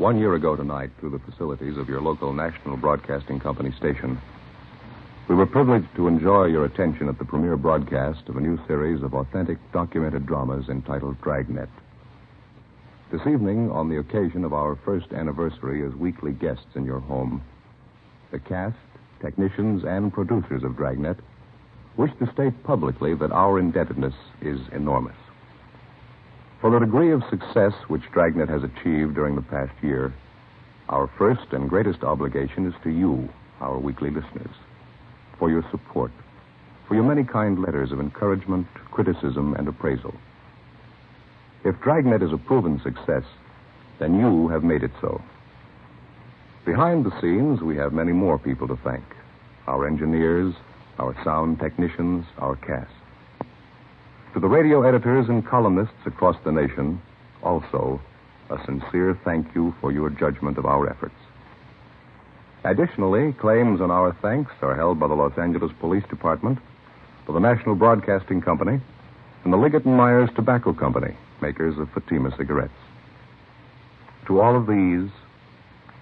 1 year ago tonight, through the facilities of your local National Broadcasting Company station, we were privileged to enjoy your attention at the premiere broadcast of a new series of authentic documented dramas entitled Dragnet. This evening, on the occasion of our first anniversary as weekly guests in your home, the cast, technicians, and producers of Dragnet wish to state publicly that our indebtedness is enormous. For the degree of success which Dragnet has achieved during the past year, our first and greatest obligation is to you, our weekly listeners, for your support, for your many kind letters of encouragement, criticism, and appraisal. If Dragnet is a proven success, then you have made it so. Behind the scenes, we have many more people to thank. Our engineers, our sound technicians, our cast. To the radio editors and columnists across the nation, also, a sincere thank you for your judgment of our efforts. Additionally, claims on our thanks are held by the Los Angeles Police Department, by the National Broadcasting Company, and the Liggett & Myers Tobacco Company, makers of Fatima cigarettes. To all of these,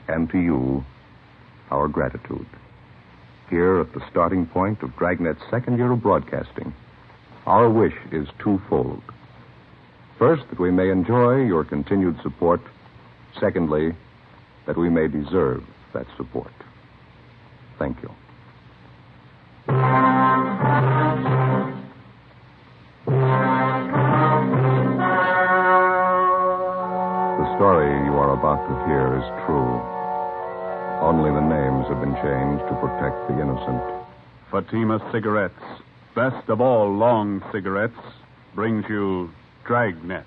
and to you, our gratitude. Here at the starting point of Dragnet's second year of broadcasting, our wish is twofold. First, that we may enjoy your continued support. Secondly, that we may deserve that support. Thank you. The story you are about to hear is true. Only the names have been changed to protect the innocent. Fatima Cigarettes, best of all long cigarettes, brings you Dragnet.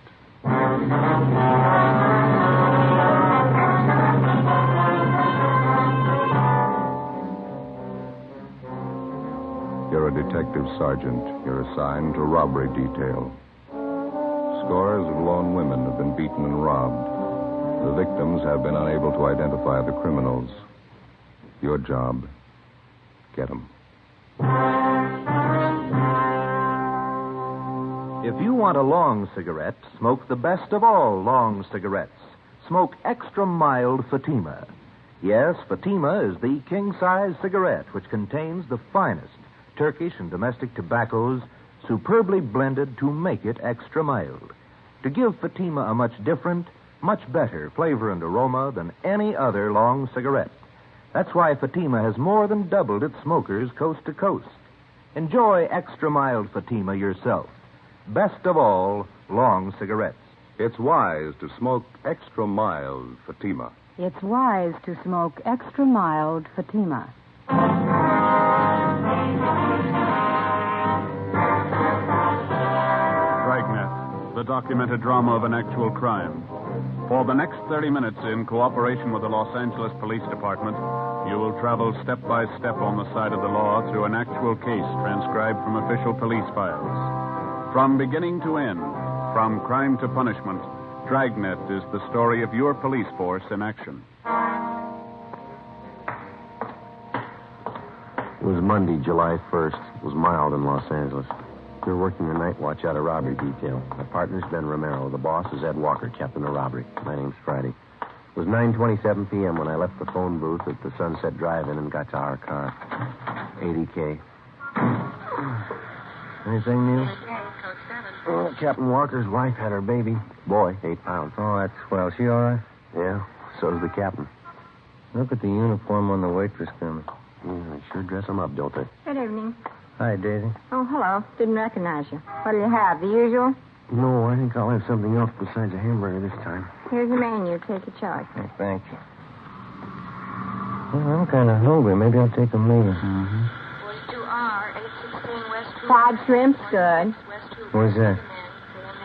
You're a detective sergeant. You're assigned to robbery detail. Scores of lone women have been beaten and robbed. The victims have been unable to identify the criminals. Your job, get them. If you want a long cigarette, smoke the best of all long cigarettes. Smoke extra mild Fatima. Yes, Fatima is the king-size cigarette which contains the finest Turkish and domestic tobaccos superbly blended to make it extra mild. To give Fatima a much different, much better flavor and aroma than any other long cigarette. That's why Fatima has more than doubled its smokers coast to coast. Enjoy extra mild Fatima yourself. Best of all, long cigarettes. It's wise to smoke extra mild Fatima. It's wise to smoke extra mild Fatima. Dragnet, the documented drama of an actual crime. For the next 30 minutes, in cooperation with the Los Angeles Police Department, you will travel step by step on the side of the law through an actual case transcribed from official police files. From beginning to end, from crime to punishment, Dragnet is the story of your police force in action. It was Monday, July 1st. It was mild in Los Angeles. We were working the night watch out of robbery detail. My partner's Ben Romero. The boss is Ed Walker, captain of robbery. My name's Friday. It was 9:27 p.m. when I left the phone booth at the Sunset Drive-In and got to our car. 80K. Anything new? Oh, Captain Walker's wife had her baby. Boy, 8 pounds. Oh, that's swell. She all right? Yeah, so's the captain. Look at the uniform on the waitress coming. Yeah, they sure dress them up, don't they? Good evening. Hi, Daisy. Oh, hello. Didn't recognize you. What do you have? The usual? No, I think I'll have something else besides a hamburger this time. Here's the menu. Take your choice. Oh, thank you. Well, I'm kind of hungry. Maybe I'll take them later. Mm-hmm. 816 West. Fried shrimp's good. Where's that?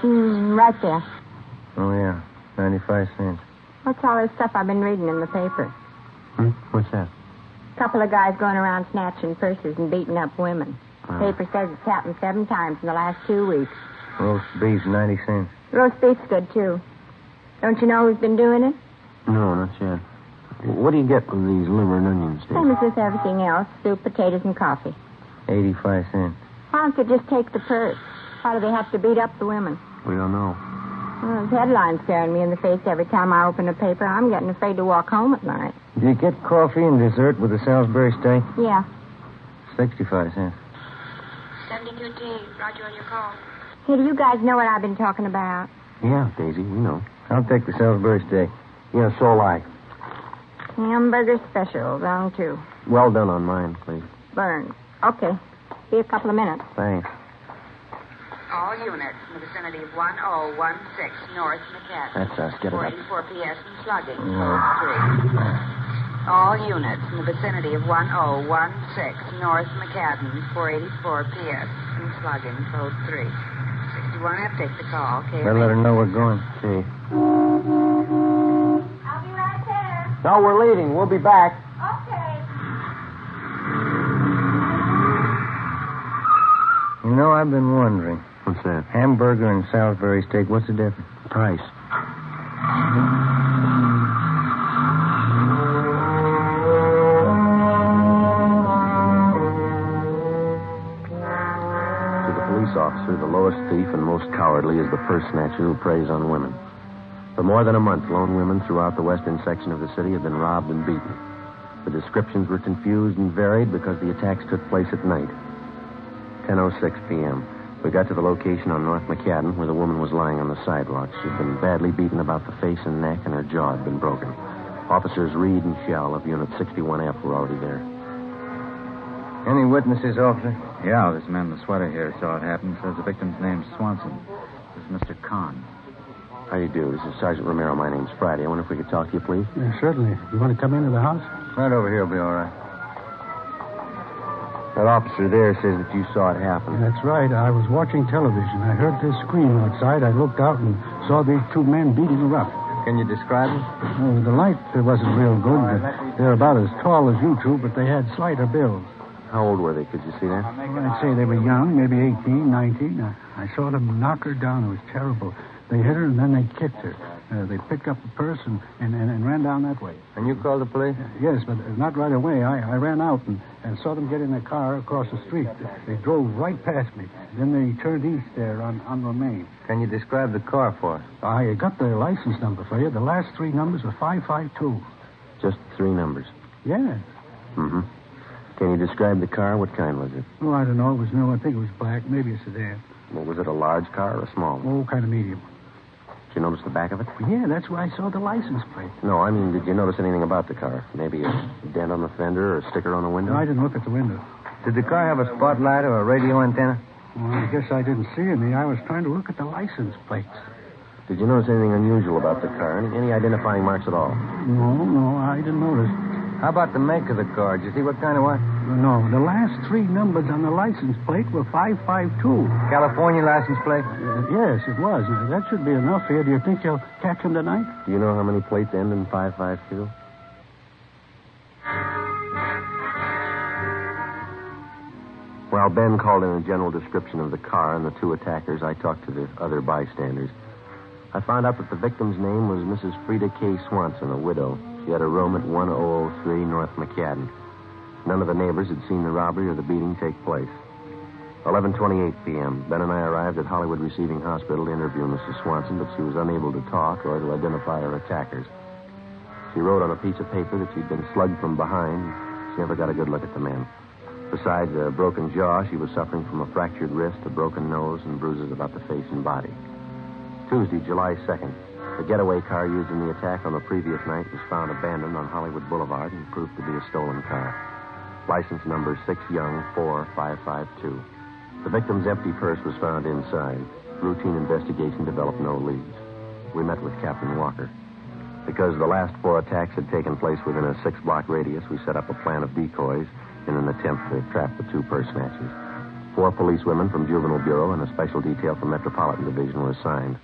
Right there. Oh, yeah. 95 cents. What's all this stuff I've been reading in the paper? What's that? Couple of guys going around snatching purses and beating up women. Paper says it's happened 7 times in the last 2 weeks. Roast beef, 90 cents. Roast beef's good, too. Don't you know who's been doing it? No, not yet. What do you get with these liver and onions, Dave? Same as with everything else. Soup, potatoes, and coffee. 85 cents. Why don't they just take the purse? Why do they have to beat up the women? We don't know. Well, those headlines staring me in the face every time I open a paper. I'm getting afraid to walk home at night. Do you get coffee and dessert with the Salisbury steak? Yeah. 65 cents. 72T. Roger on your call. Hey, do you guys know what I've been talking about? Yeah, Daisy, we know. I'll take the Salisbury steak. Yeah, so will I. Hamburger special, round 2. Well done on mine, please. Burns. Okay. See you a couple of minutes. Thanks. All units in the vicinity of 1016 North McCadden. That's us. Get it up. 484 PS and slugging. Code 3. All units in the vicinity of 1016 North McCadden. 484 PS and slugging. Code 3. 61F, take the call. Okay. Better let her know we're going. See. I'll be right there. No, we're leaving. We'll be back. Okay. You know, I've been wondering. What's that? Hamburger and Salisbury steak, what's the difference? Price. To the police officer, the lowest thief and most cowardly is the purse snatcher who preys on women. For more than a month, lone women throughout the western section of the city have been robbed and beaten. The descriptions were confused and varied because the attacks took place at night. 10:06 p.m. We got to the location on North McCadden where the woman was lying on the sidewalk. She'd been badly beaten about the face and neck, and her jaw had been broken. Officers Reed and Shell of Unit 61F were already there. Any witnesses, officer? Yeah, this man in the sweater here saw it happen. Says the victim's name's Swanson. This is Mr. Kahn. How you do? This is Sergeant Romero. My name's Friday. I wonder if we could talk to you, please. Certainly. You want to come into the house? Right over here will be all right. That officer there says that you saw it happen. That's right. I was watching television. I heard this scream outside. I looked out and saw these two men beating her up. Can you describe them? Oh, the light wasn't real good. They're about as tall as you two, but they had slighter builds. How old were they? Could you see that? I'd say they were young, maybe 18, 19. I saw them knock her down. It was terrible. They hit her, and then they kicked her. They picked up the purse and ran down that way. And you called the police? Yes, but not right away. I ran out and saw them get in a car across the street. They drove right past me. Then they turned east there on Romaine. Can you describe the car for us? I got the license number for you. The last 3 numbers were 552. Just 3 numbers. Yes. Mm-hmm. Can you describe the car? What kind was it? Oh, I don't know. It was new. I think it was black. Maybe a sedan. Well, was it a large car or a small one? Oh, kind of medium. Did you notice the back of it? Yeah, that's where I saw the license plate. No, I mean, did you notice anything about the car? Maybe a dent on the fender or a sticker on the window? No, I didn't look at the window. Did the car have a spotlight or a radio antenna? Well, I guess I didn't see any. I was trying to look at the license plates. Did you notice anything unusual about the car? Any identifying marks at all? No, I didn't notice. How about the make of the car? Did you see what kind of what? No, the last 3 numbers on the license plate were 552. California license plate? Yes, it was. That should be enough here. Do you think you'll catch him tonight? Do you know how many plates end in 552? While Ben called in a general description of the car and the 2 attackers, I talked to the other bystanders. I found out that the victim's name was Mrs. Frida K. Swanson, a widow. She had a room at 1003 North McCadden. None of the neighbors had seen the robbery or the beating take place. 11:28 p.m., Ben and I arrived at Hollywood Receiving Hospital to interview Mrs. Swanson, but she was unable to talk or to identify her attackers. She wrote on a piece of paper that she'd been slugged from behind. She never got a good look at the man. Besides a broken jaw, she was suffering from a fractured wrist, a broken nose, and bruises about the face and body. Tuesday, July 2nd. The getaway car used in the attack on the previous night was found abandoned on Hollywood Boulevard and proved to be a stolen car. License number 6 Young 4552. The victim's empty purse was found inside. Routine investigation developed no leads. We met with Captain Walker. Because the last 4 attacks had taken place within a 6-block radius, we set up a plan of decoys in an attempt to trap the 2 purse snatchers. 4 policewomen from Juvenile Bureau and a special detail from Metropolitan Division were assigned.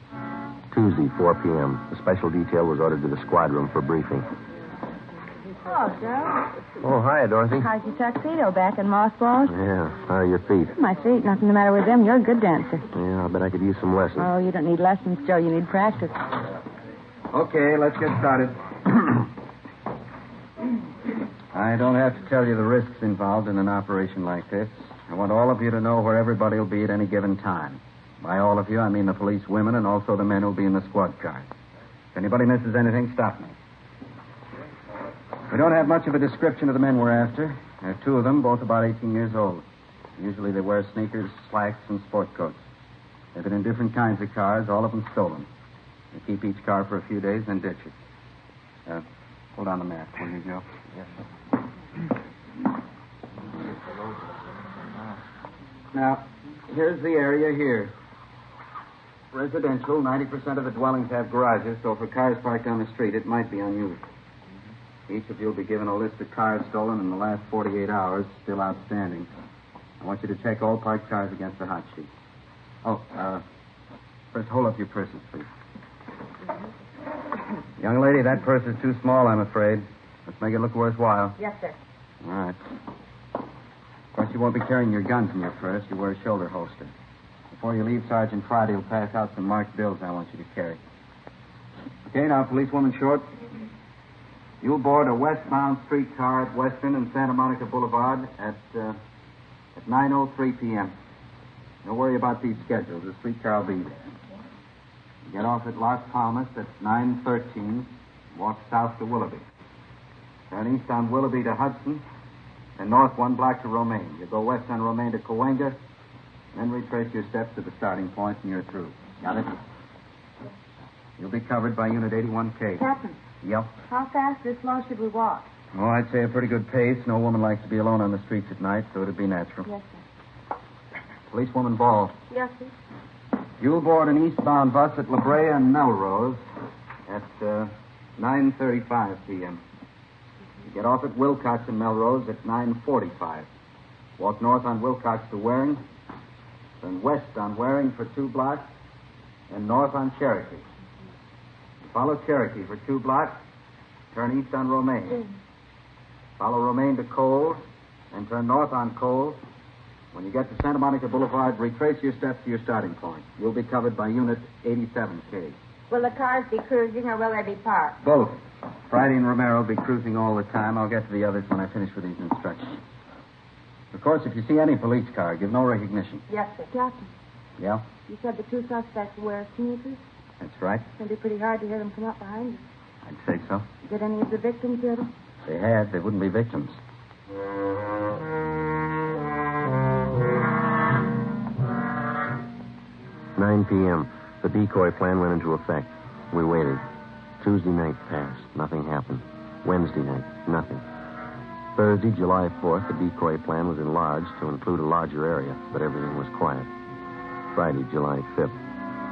Tuesday, 4 p.m., the special detail was ordered to the squad room for briefing. Hello, Joe. Oh, hi, Dorothy. How's your tuxedo back in mothballs? Yeah, how are your feet? My feet, nothing the matter with them. You're a good dancer. Yeah, I bet I could use some lessons. Oh, you don't need lessons, Joe. You need practice. Okay, let's get started. I don't have to tell you the risks involved in an operation like this. I want all of you to know where everybody will be at any given time. By all of you, I mean the police women and also the men who'll be in the squad cars. If anybody misses anything, stop me. We don't have much of a description of the men we're after. There are two of them, both about 18 years old. Usually they wear sneakers, slacks, and sport coats. They've been in different kinds of cars, all of them stolen. They keep each car for a few days, then ditch it. Hold on the map, will you, Joe? Yes, sir. Now, here's the area here. Residential, 90% of the dwellings have garages, so for cars parked on the street, it might be unused. Each of you will be given a list of cars stolen in the last 48 hours, still outstanding. I want you to check all parked cars against the hot sheet. First, hold up your purses, please. Young lady, that purse is too small, I'm afraid. Let's make it look worthwhile. Yes, sir. All right. Of course, you won't be carrying your guns in your purse. You wear a shoulder holster. Before you leave, Sergeant Friday will pass out some marked bills I want you to carry. Okay, now, policewoman Short. You'll board a westbound streetcar at Western and Santa Monica Boulevard at 9:03 p.m. Don't worry about these schedules. The streetcar will be there. You get off at Las Palmas at 9:13. Walk south to Willoughby. Turn east on Willoughby to Hudson, and north one block to Romaine. You go west on Romaine to Cahuenga, then retrace your steps to the starting point, and you're through. Got it? You'll be covered by Unit 81K. Captain. Yep. How fast this long should we walk? Oh, I'd say a pretty good pace. No woman likes to be alone on the streets at night, so it'd be natural. Yes, sir. Policewoman Ball. Yes, sir. You'll board an eastbound bus at La Brea and Melrose at 9:35 p.m. You get off at Wilcox and Melrose at 9:45. Walk north on Wilcox to Waring, then west on Waring for 2 blocks, and north on Cherokee. You follow Cherokee for 2 blocks, turn east on Romaine. Follow Romaine to Cole, and turn north on Cole. When you get to Santa Monica Boulevard, retrace your steps to your starting point. You'll be covered by Unit 87K. Will the cars be cruising or will they be parked? Both. Friday and Romero will be cruising all the time. I'll get to the others when I finish with these instructions. Of course, if you see any police car, give no recognition. Yes, sir. Captain, Yeah? you said the 2 suspects wear sneakers? That's right. It's going to be pretty hard to hear them come up behind us. I'd say so. Did any of the victims hear them? If they had, they wouldn't be victims. 9 p.m. The decoy plan went into effect. We waited. Tuesday night passed. Nothing happened. Wednesday night, nothing. Thursday, July 4th, the decoy plan was enlarged to include a larger area, but everything was quiet. Friday, July 5th,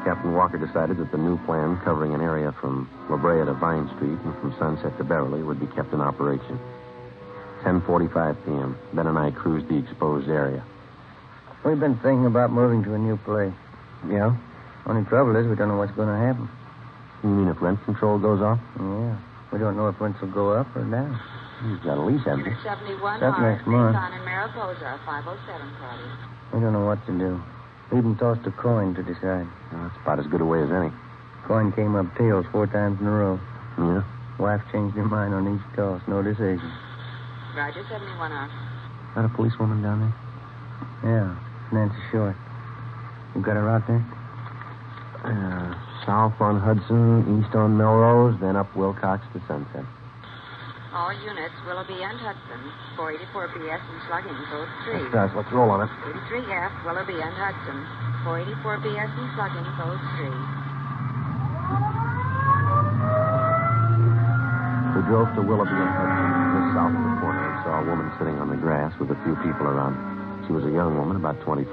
Captain Walker decided that the new plan, covering an area from La Brea to Vine Street and from Sunset to Beverly, would be kept in operation. 10:45 p.m. Ben and I cruised the exposed area. We've been thinking about moving to a new place. Yeah? Only trouble is we don't know what's going to happen. You mean if rent control goes off? Yeah. We don't know if rents will go up or down. You've got a lease, haven't you? 71 That's next month. on in Mariposa, 507, Claudia. We don't know what to do. We even tossed a coin to decide. Well, that's about as good a way as any. Coin came up tails 4 times in a row. Yeah? Wife changed her mind on each toss. No decision. Roger, 71 off. Is that a policewoman down there? Yeah. Nancy Short. You got her out there? South on Hudson, east on Melrose, then up Wilcox to Sunset. All units, Willoughby and Hudson, 484 PS and Slugging, code 3. That's us. Let's roll on it. 83F, Willoughby and Hudson, 484 PS and Slugging, code 3. We drove to Willoughby and Hudson, just south of the corner, and saw a woman sitting on the grass with a few people around. She was a young woman, about 25.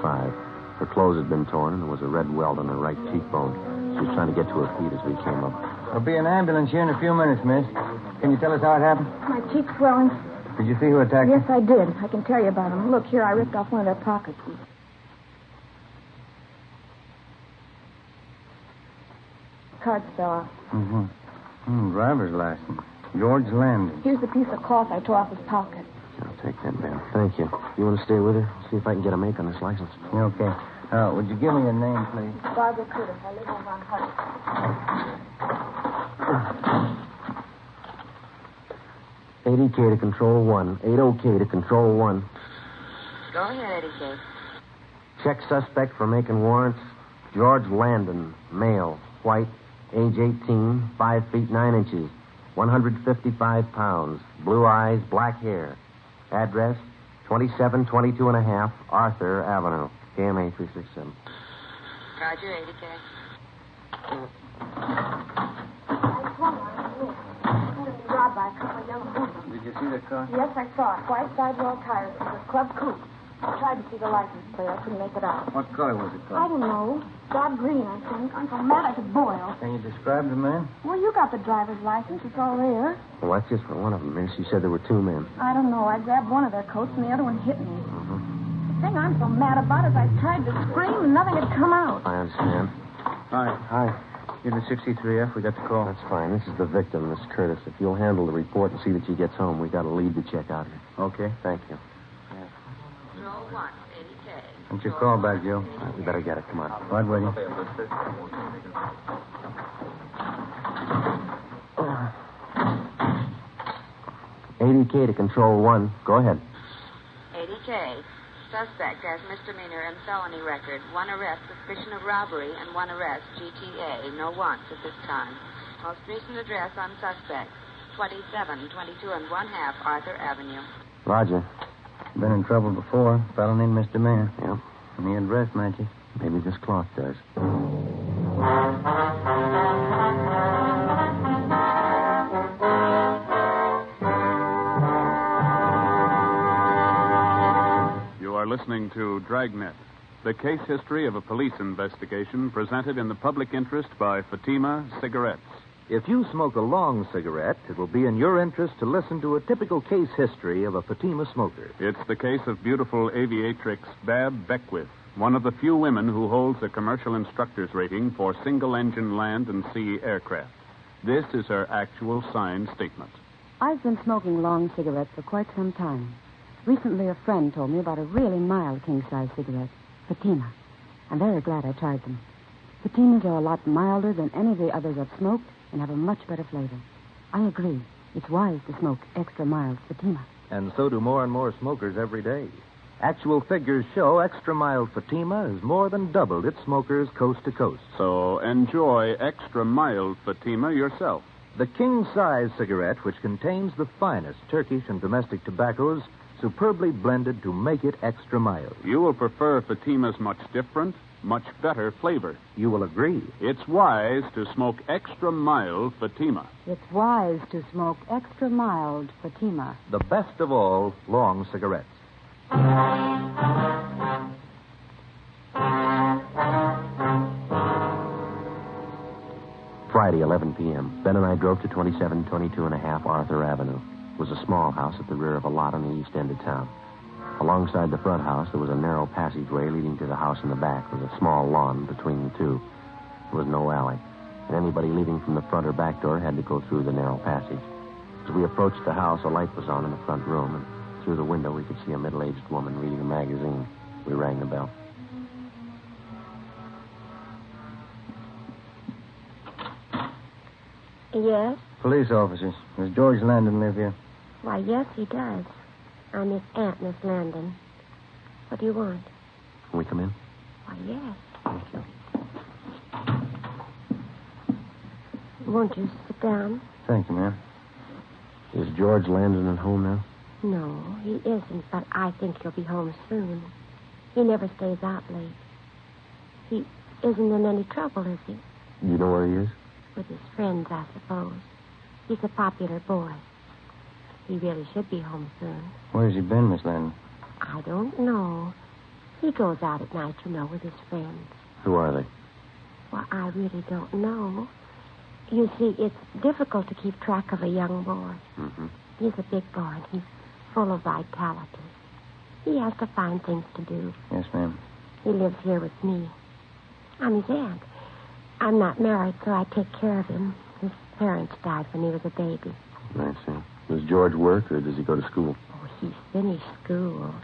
Her clothes had been torn, and there was a red welt on her right cheekbone. She was trying to get to her feet as we came up. There'll be an ambulance here in a few minutes, miss. Can you tell us how it happened? My cheek's swelling. Did you see who attacked Yes, her? I did. I can tell you about them. Look, here, I ripped off one of their pockets. Cards fell off. Mm-hmm. Driver's license. George Landon. Here's the piece of cloth I tore off his pocket. I'll take that, Ben. Thank you. You want to stay with her? See if I can get a make on this license. Okay. Would you give me your name, please? Barbara Curtis. I live over on Hudson. 80K to control 1. 80K to control 1. Go ahead, Eddie K. Check suspect for making warrants. George Landon, male, white, age 18, 5 feet 9 inches, 155 pounds, blue eyes, black hair. Address, 2722 and a half Arthur Avenue, KMA 367. Roger, 80K. Did you see the car? Yes, I saw it. White sidewall tires. It was a club coupe. I tried to see the license plate. I couldn't make it out. What color was it, I don't know. Dark green, I think. I'm so mad I could boil. Can you describe the man? Well, you got the driver's license. It's all there. Well, that's just for one of them, Miss. She said there were 2 men. I don't know. I grabbed one of their coats and the other one hit me. The thing I'm so mad about is I tried to scream and nothing had come out. I understand. Hi. Hi. You're the 63F. We got the call. That's fine. This is the victim, Miss Curtis. If you'll handle the report and see that she gets home, we got a lead to check out here. Okay. Thank you. Roll 1, 80K. What's your call back, Joe? All right, we better get it. Come on. Right, waiting. $80K to control 1. Go ahead. 80K. Suspect has misdemeanor and felony record. 1 arrest, suspicion of robbery, and 1 arrest, GTA. No warrants at this time. Most recent address on suspect, 2722 and 1/2 Arthur Avenue. Roger. Been in trouble before. Felony and misdemeanor. Yeah. And the address matches. Maybe this clock does. You are listening to Dragnet, the case history of a police investigation presented in the public interest by Fatima Cigarettes. If you smoke a long cigarette, it will be in your interest to listen to a typical case history of a Fatima smoker. It's the case of beautiful aviatrix Bab Beckwith, one of the few women who holds a commercial instructor's rating for single-engine land and sea aircraft. This is her actual signed statement. I've been smoking long cigarettes for quite some time. Recently, a friend told me about a really mild king-size cigarette, Fatima. I'm very glad I tried them. Fatimas are a lot milder than any of the others I've smoked and have a much better flavor. I agree. It's wise to smoke extra mild Fatima. And so do more and more smokers every day. Actual figures show extra mild Fatima has more than doubled its smokers coast to coast. So enjoy extra mild Fatima yourself. The king-size cigarette, which contains the finest Turkish and domestic tobaccos, superbly blended to make it extra mild. You will prefer Fatima's much different, much better flavor. You will agree. It's wise to smoke extra mild Fatima. It's wise to smoke extra mild Fatima. The best of all long cigarettes. Friday, 11 p.m. Ben and I drove to 2722 and a half Arthur Avenue. It was a small house at the rear of a lot on the east end of town. Alongside the front house, there was a narrow passageway leading to the house in the back with a small lawn between the two. There was no alley, and anybody leaving from the front or back door had to go through the narrow passage. As we approached the house, a light was on in the front room, and through the window we could see a middle-aged woman reading a magazine. We rang the bell. Yes? Police officers. Does George Landon live here? Why, yes, he does. I'm his aunt, Miss Landon. What do you want? Can we come in? Why, yes. Won't you sit down? Thank you, ma'am. Is George Landon at home now? No, he isn't, but I think he'll be home soon. He never stays out late. He isn't in any trouble, is he? Do you know where he is? With his friends, I suppose. He's a popular boy. He really should be home soon. Where's he been, Miss Landon? I don't know. He goes out at night, you know, with his friends. Who are they? Well, I really don't know. You see, it's difficult to keep track of a young boy. Mm-hmm. He's a big boy, and he's full of vitality. He has to find things to do. Yes, ma'am. He lives here with me. I'm his aunt. I'm not married, so I take care of him. His parents died when he was a baby. I see. Does George work, or does he go to school? Oh, he's finished school.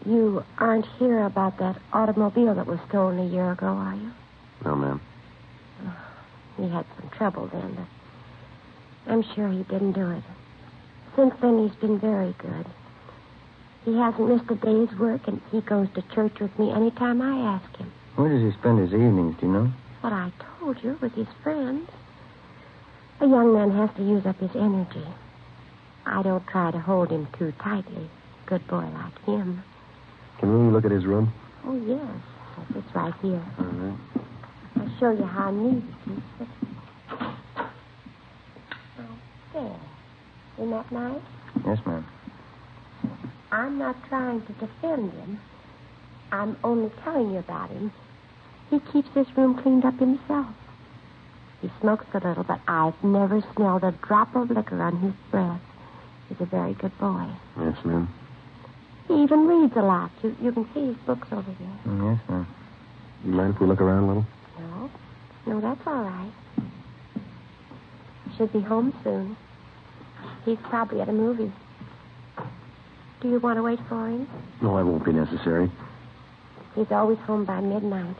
You aren't here about that automobile that was stolen a year ago, are you? No, ma'am. He had some trouble then, but I'm sure he didn't do it. Since then, he's been very good. He hasn't missed a day's work, and he goes to church with me any time I ask him. Where does he spend his evenings, do you know? What I told you, with his friends. A young man has to use up his energy. I don't try to hold him too tightly. Good boy like him. Can we look at his room? Oh, yes. It's right here. All right. I'll show you how neat it is. Oh, there. Isn't that nice? Yes, ma'am. I'm not trying to defend him. I'm only telling you about him. He keeps this room cleaned up himself. He smokes a little, but I've never smelled a drop of liquor on his breath. He's a very good boy. Yes, ma'am. He even reads a lot. You can see his books over there. Yes, ma'am. You mind if we look around a little? No, that's all right. Should be home soon. He's probably at a movie. Do you want to wait for him? No, that won't be necessary. He's always home by midnight.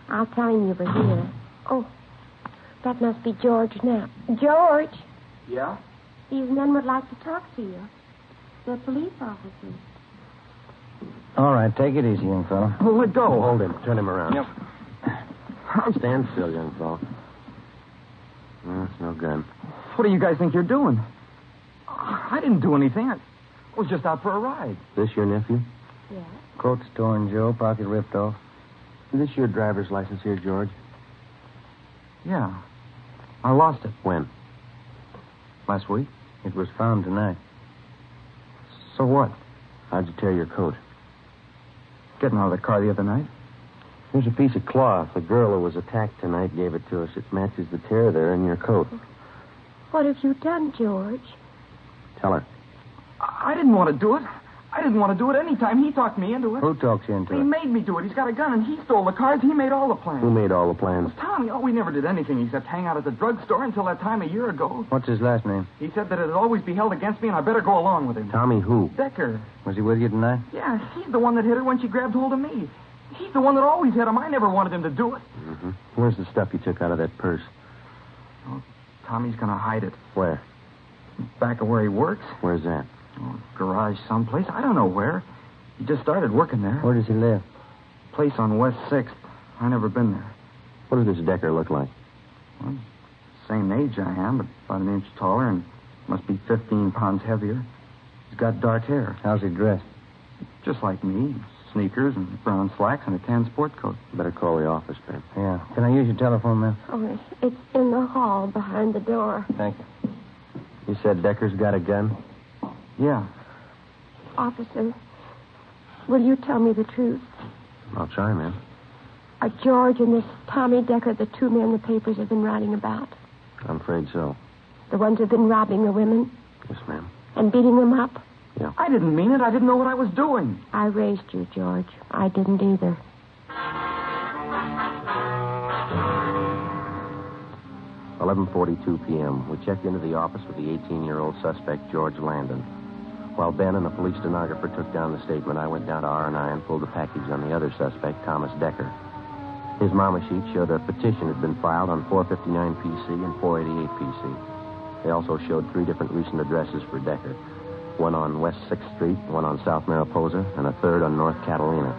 I'll tell him you were here. Oh, that must be George now. George! Yeah? These men would like to talk to you. They're police officers. All right, take it easy, young fellow. Oh, let go. Hold him. Turn him around. Yep. Stand still, young fellow. No, it's no good. What do you guys think you're doing? I didn't do anything. I was just out for a ride. This your nephew? Yes. Coat's torn, Joe. Pocket ripped off. Is this your driver's license here, George? Yeah. I lost it. When? Last week. It was found tonight. So what? How'd you tear your coat? Getting out of the car the other night. Here's a piece of cloth. The girl who was attacked tonight gave it to us. It matches the tear there in your coat. What have you done, George? Tell her. I didn't want to do it. I didn't want to do it any time. He talked me into it. Who talks you into He it? made me do it. He's got a gun, and he stole the cars. He made all the plans. Who made all the plans? Tommy. Oh, we never did anything except hang out at the drugstore until that time a year ago. What's his last name? He said that it'd always be held against me, and I better go along with him. Tommy who? Decker. Was he with you tonight? Yeah, he's the one that hit her when she grabbed hold of me. He's the one that always hit him. I never wanted him to do it. Mm-hmm. Where's the stuff you took out of that purse? Oh, Tommy's going to hide it. Where? Back of where he works. Where's that? Oh, garage someplace. I don't know where. He just started working there. Where does he live? Place on West 6th. I never been there. What does this Decker look like? Well, same age I am, but about an inch taller and must be 15 pounds heavier. He's got dark hair. How's he dressed? Just like me. Sneakers and brown slacks and a tan sport coat. Better call the office, Ben. Yeah. Can I use your telephone, ma'am? Oh, it's in the hall behind the door. Thank you. You said Decker's got a gun? Yeah. Officer, will you tell me the truth? I'll try, ma'am. Are George and this Tommy Decker the two men the papers have been writing about? I'm afraid so. The ones who've been robbing the women? Yes, ma'am. And beating them up? Yeah. I didn't mean it. I didn't know what I was doing. I raised you, George. I didn't either. "11:42 p.m. We checked into the office with the 18-year-old suspect, George Landon. While Ben and the police stenographer took down the statement, I went down to R&I and pulled a package on the other suspect, Thomas Decker. His mama sheet showed a petition had been filed on 459 PC and 488 PC. They also showed 3 different recent addresses for Decker. One on West 6th Street, one on South Mariposa, and a third on North Catalina.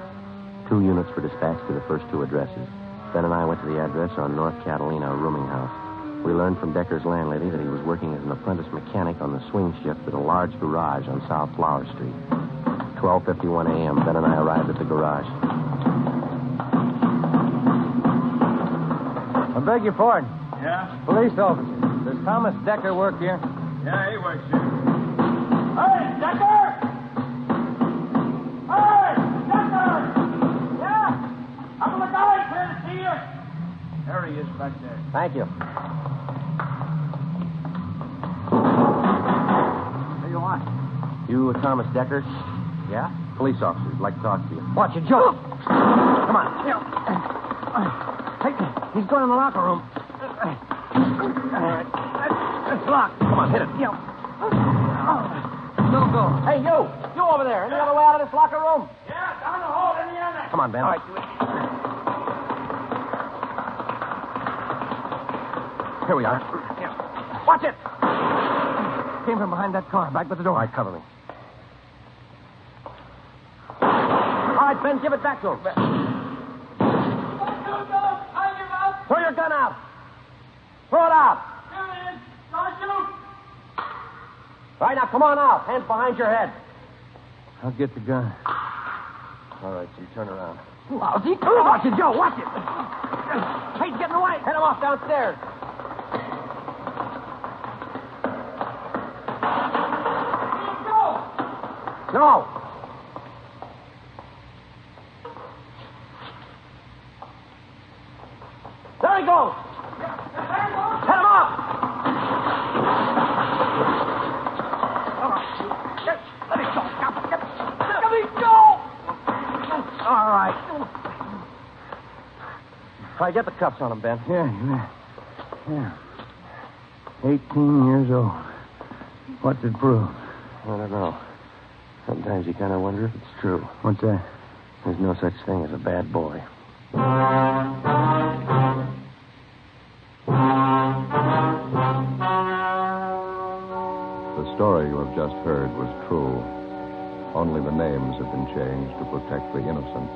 2 units were dispatched to the first 2 addresses. Ben and I went to the address on North Catalina, a rooming house. We learned from Decker's landlady that he was working as an apprentice mechanic on the swing shift at a large garage on South Flower Street. 12:51 a.m., Ben and I arrived at the garage. I beg your pardon. Yeah? Police officer. Does Thomas Decker work here? Yeah, he works here. Hey, Decker! Hey, Decker! Yeah? Up in the gully, here to see you. There he is back there. Thank you. What do you want? You Thomas Decker? Yeah? Police officer. I'd like to talk to you. Watch it, Joe. Come on. Hey, he's going in the locker room. All right. It's locked. Come on, hit it. Don't go. Hey, you over there. Any other way out of this locker room? Yeah, down the hall in the annex. Come on, Ben. All right. Here we are. Watch it. Came from behind that car. Back with the door. All right, cover me. All right, Ben, give it back to him. your gun out. Throw it out. Here it is. Don't shoot. All right, now come on out. Hands behind your head. I'll get the gun. All right, so you turn around. Lousy. Watch it, Joe. Watch it. Hey, he's getting away. Head him off downstairs. No. There he goes. Head him off. Let me go. Let me go. All right. Try get the cuffs on him, Ben. Yeah. 18 years old. What's it prove? I don't know. Sometimes you kind of wonder if it's true. What's that? There's no such thing as a bad boy. The story you have just heard was true. Only the names have been changed to protect the innocent.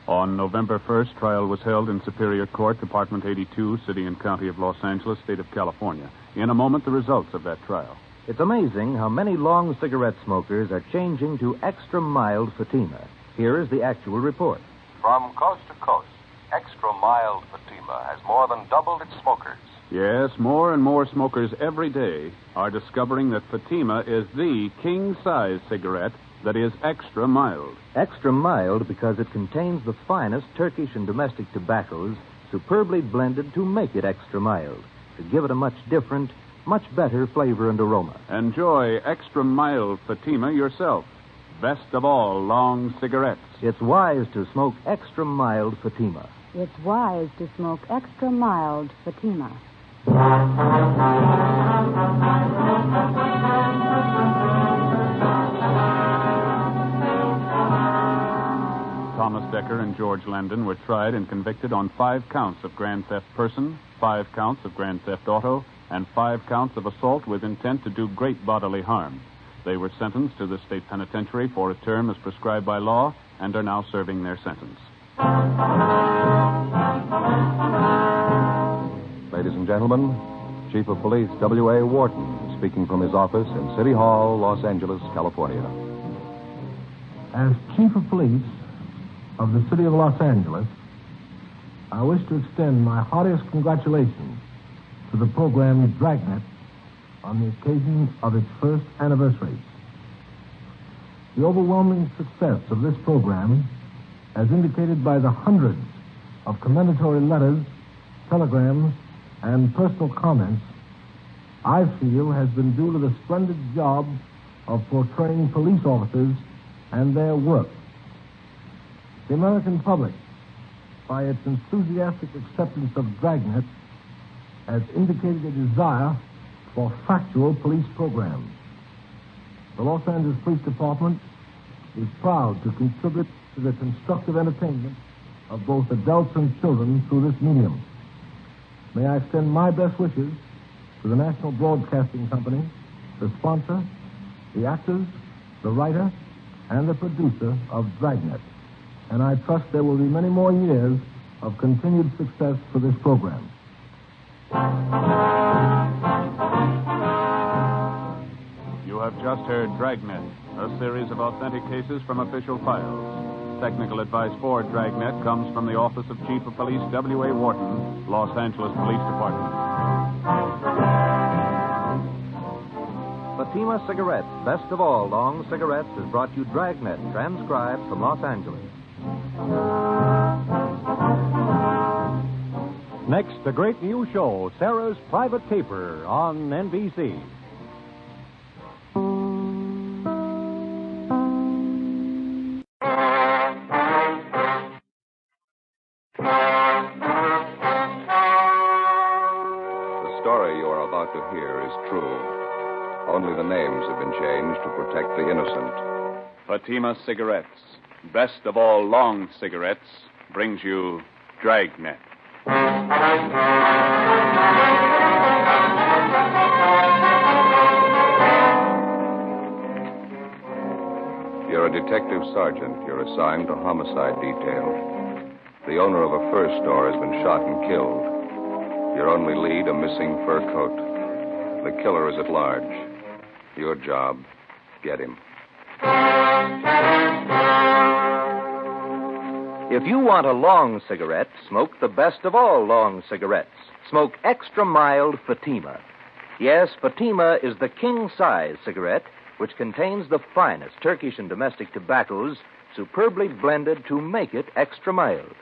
On November 1st, trial was held in Superior Court, Department 82, City and County of Los Angeles, State of California. In a moment, the results of that trial. It's amazing how many long cigarette smokers are changing to extra mild Fatima. Here is the actual report. From coast to coast, extra mild Fatima has more than doubled its smokers. Yes, more and more smokers every day are discovering that Fatima is the king-size cigarette that is extra mild. Extra mild because it contains the finest Turkish and domestic tobaccos superbly blended to make it extra mild, to give it a much different, much better flavor and aroma. Enjoy extra mild Fatima yourself. Best of all, long cigarettes. It's wise to smoke extra mild Fatima. It's wise to smoke extra mild Fatima. Thomas Decker and George Landon were tried and convicted on 5 counts of grand theft person, 5 counts of grand theft auto, and 5 counts of assault with intent to do great bodily harm. They were sentenced to the state penitentiary for a term as prescribed by law and are now serving their sentence. Ladies and gentlemen, Chief of Police W.A. Wharton speaking from his office in City Hall, Los Angeles, California. As Chief of Police of the City of Los Angeles, I wish to extend my heartiest congratulations to the program Dragnet on the occasion of its first anniversary. The overwhelming success of this program, as indicated by the hundreds of commendatory letters, telegrams, and personal comments, I feel has been due to the splendid job of portraying police officers and their work. The American public, by its enthusiastic acceptance of Dragnet, has indicated a desire for factual police programs. The Los Angeles Police Department is proud to contribute to the constructive entertainment of both adults and children through this medium. May I extend my best wishes to the National Broadcasting Company, the sponsor, the actors, the writer, and the producer of Dragnet. And I trust there will be many more years of continued success for this program. You have just heard Dragnet, a series of authentic cases from official files. Technical advice for Dragnet comes from the Office of Chief of Police W.A. Wharton, Los Angeles Police Department. Fatima Cigarettes, best of all long cigarettes, has brought you Dragnet, transcribed from Los Angeles. Next, the great new show, Sarah's Private Caper, on NBC. The story you are about to hear is true. Only the names have been changed to protect the innocent. Fatima Cigarettes, best of all long cigarettes, brings you Dragnet. You're a detective sergeant. You're assigned to homicide detail. The owner of a fur store has been shot and killed. Your only lead, a missing fur coat. The killer is at large. Your job, get him. If you want a long cigarette, smoke the best of all long cigarettes. Smoke extra mild Fatima. Yes, Fatima is the king-size cigarette which contains the finest Turkish and domestic tobaccos superbly blended to make it extra mild,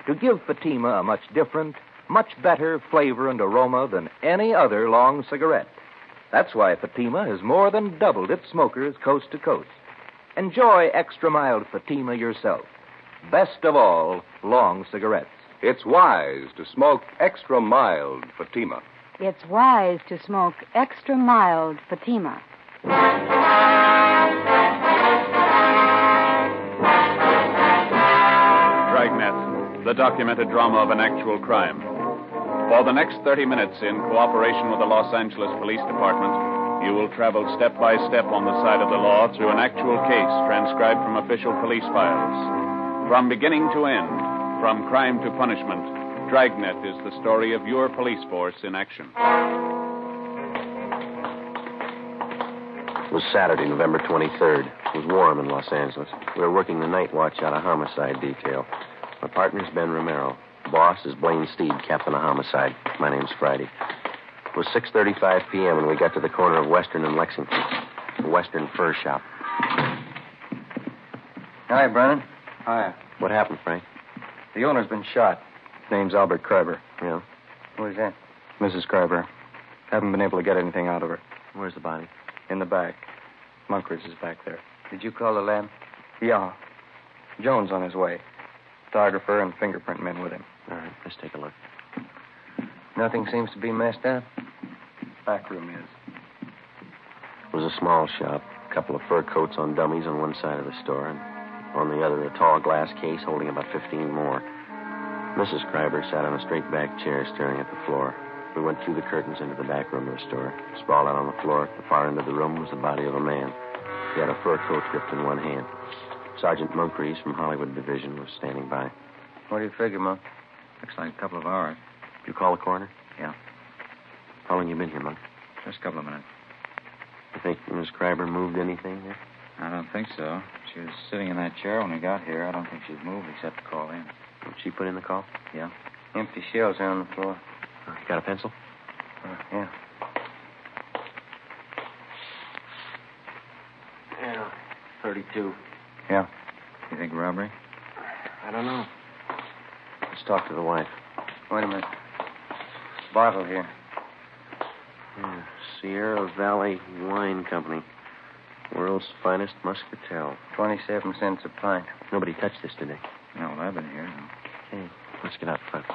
to give Fatima a much different, much better flavor and aroma than any other long cigarette. That's why Fatima has more than doubled its smokers coast to coast. Enjoy extra mild Fatima yourself. Best of all, long cigarettes. It's wise to smoke extra mild Fatima. It's wise to smoke extra mild Fatima. Dragnet, the documented drama of an actual crime. For the next 30 minutes, in cooperation with the Los Angeles Police Department, you will travel step by step on the side of the law through an actual case transcribed from official police files. From beginning to end, from crime to punishment, Dragnet is the story of your police force in action. It was Saturday, November 23rd. It was warm in Los Angeles. We were working the night watch out of homicide detail. My partner's Ben Romero. Boss is Blaine Steed, captain of homicide. My name's Friday. It was 6:35 p.m. when we got to the corner of Western and Lexington, the Western Fur Shop. Hi, Brennan. Hi. What happened, Frank? The owner's been shot. His name's Albert Kreiber. Yeah? Who is that? Mrs. Kreiber. Haven't been able to get anything out of her. Where's the body? In the back. Munkridge is back there. Did you call the lab? Yeah. Jones on his way. Photographer and fingerprint men with him. All right, let's take a look. Nothing seems to be messed up. Back room is. It was a small shop. A couple of fur coats on dummies on one side of the store, and on the other, a tall glass case holding about 15 more. Mrs. Kreiber sat on a straight-back chair staring at the floor. We went through the curtains into the back room of the store. Sprawled out on the floor at the far end of the room was the body of a man. He had a fur coat gripped in one hand. Sergeant Munkries from Hollywood Division was standing by. What do you figure, Monk? Looks like a couple of hours. You call the coroner? Yeah. How long you been here, Monk? Just a couple of minutes. You think Miss Kreiber moved anything there? I don't think so. She was sitting in that chair when we got here. I don't think she's moved except to call in. Did she put in the call? Yeah. Empty shells are on the floor. You got a pencil? Yeah. Yeah, 32. Yeah. You think robbery? I don't know. Let's talk to the wife. Wait a minute. Bottle here. Yeah, Sierra Valley Wine Company. World's finest muscatel. 27 cents a pint. Nobody touched this today. No, well, I've been here. Okay, let's get out front.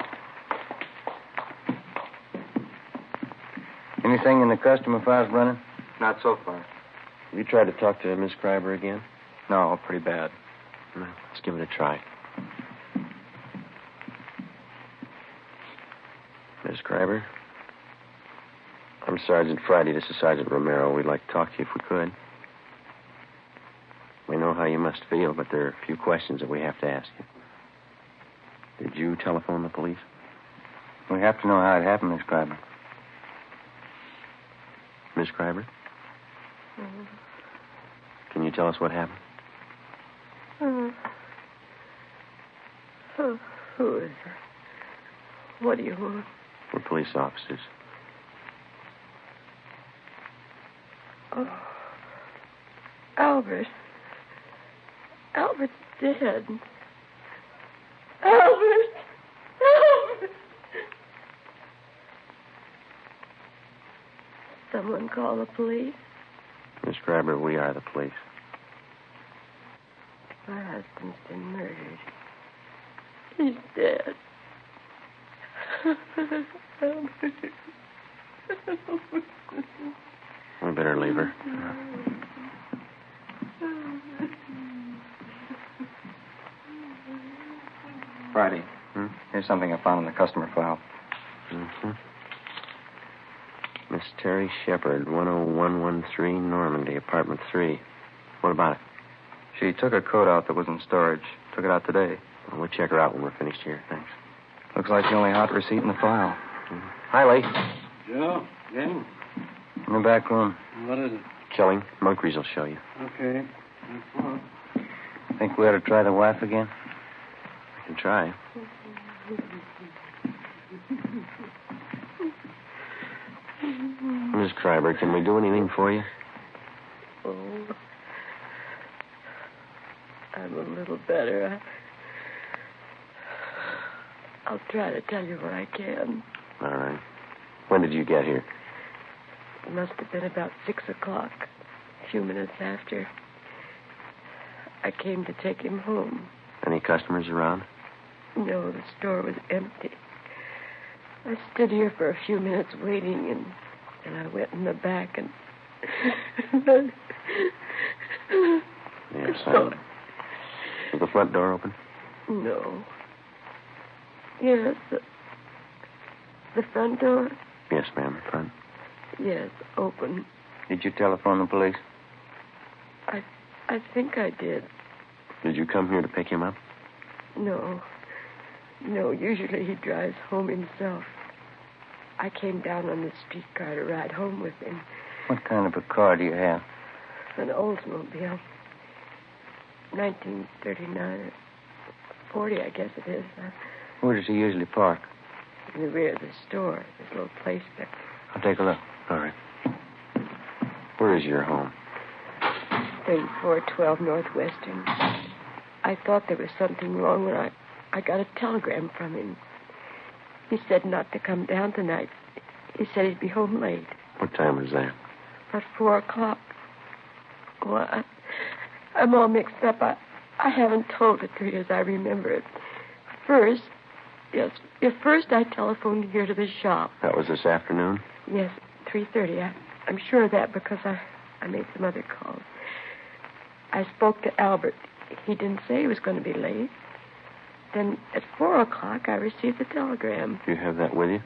Anything in the customer files, Brennan? Not so far. Have you tried to talk to Miss Kreiber again? No, pretty bad. No, let's give it a try. Miss Kreiber? I'm Sergeant Friday. This is Sergeant Romero. We'd like to talk to you if we could. We know how you must feel, but there are a few questions that we have to ask you. Did you telephone the police? We have to know how it happened, Miss Kreiber. Miss Kreiber? Can you tell us what happened? Who is it? What do you want? We're police officers. Oh. Albert. Albert's dead. Albert! Albert! Someone call the police? Miss Kreiber, we are the police. My husband's been murdered. He's dead. We better leave her. Friday. Here's something I found in the customer file. Mm-hmm. Miss Terry Shepard, 10113 Normandy, apartment 3. What about it? She took a coat out that was in storage. Took it out today. Well, we'll check her out when we're finished here. Thanks. Looks like the only hot receipt in the file. Hi, Lee. Joe, again? In the back room. What is it? Killing. Moncrief will show you. Okay. Think we ought to try the wife again? I can try. Miss Kreiber, can we do anything for you? Oh, I'm a little better. I'll try to tell you what I can. All right. When did you get here? It must have been about 6 o'clock, a few minutes after. I came to take him home. Any customers around? No, the store was empty. I stood here for a few minutes waiting, and I went in the back and... Yes, was the front door open? No. Yes, the front door? Yes, ma'am, the front. Yes, open. Did you telephone the police? I think I did. Did you come here to pick him up? No. No, usually he drives home himself. I came down on the streetcar to ride home with him. What kind of a car do you have? An Oldsmobile. 1939 or 40, I guess it is. Where does he usually park? In the rear of the store. There's a little place there. I'll take a look. All right. Where is your home? 3412 Northwestern. I thought there was something wrong when I got a telegram from him. He said not to come down tonight. He said he'd be home late. What time was that? About 4 o'clock. Well, I'm all mixed up. I haven't told it to you as I remember it. First I telephoned here to the shop. That was this afternoon? Yes, 3:30. I'm sure of that because I made some other calls. I spoke to Albert. He didn't say he was going to be late. Then at 4 o'clock, I received a telegram. Do you have that with you?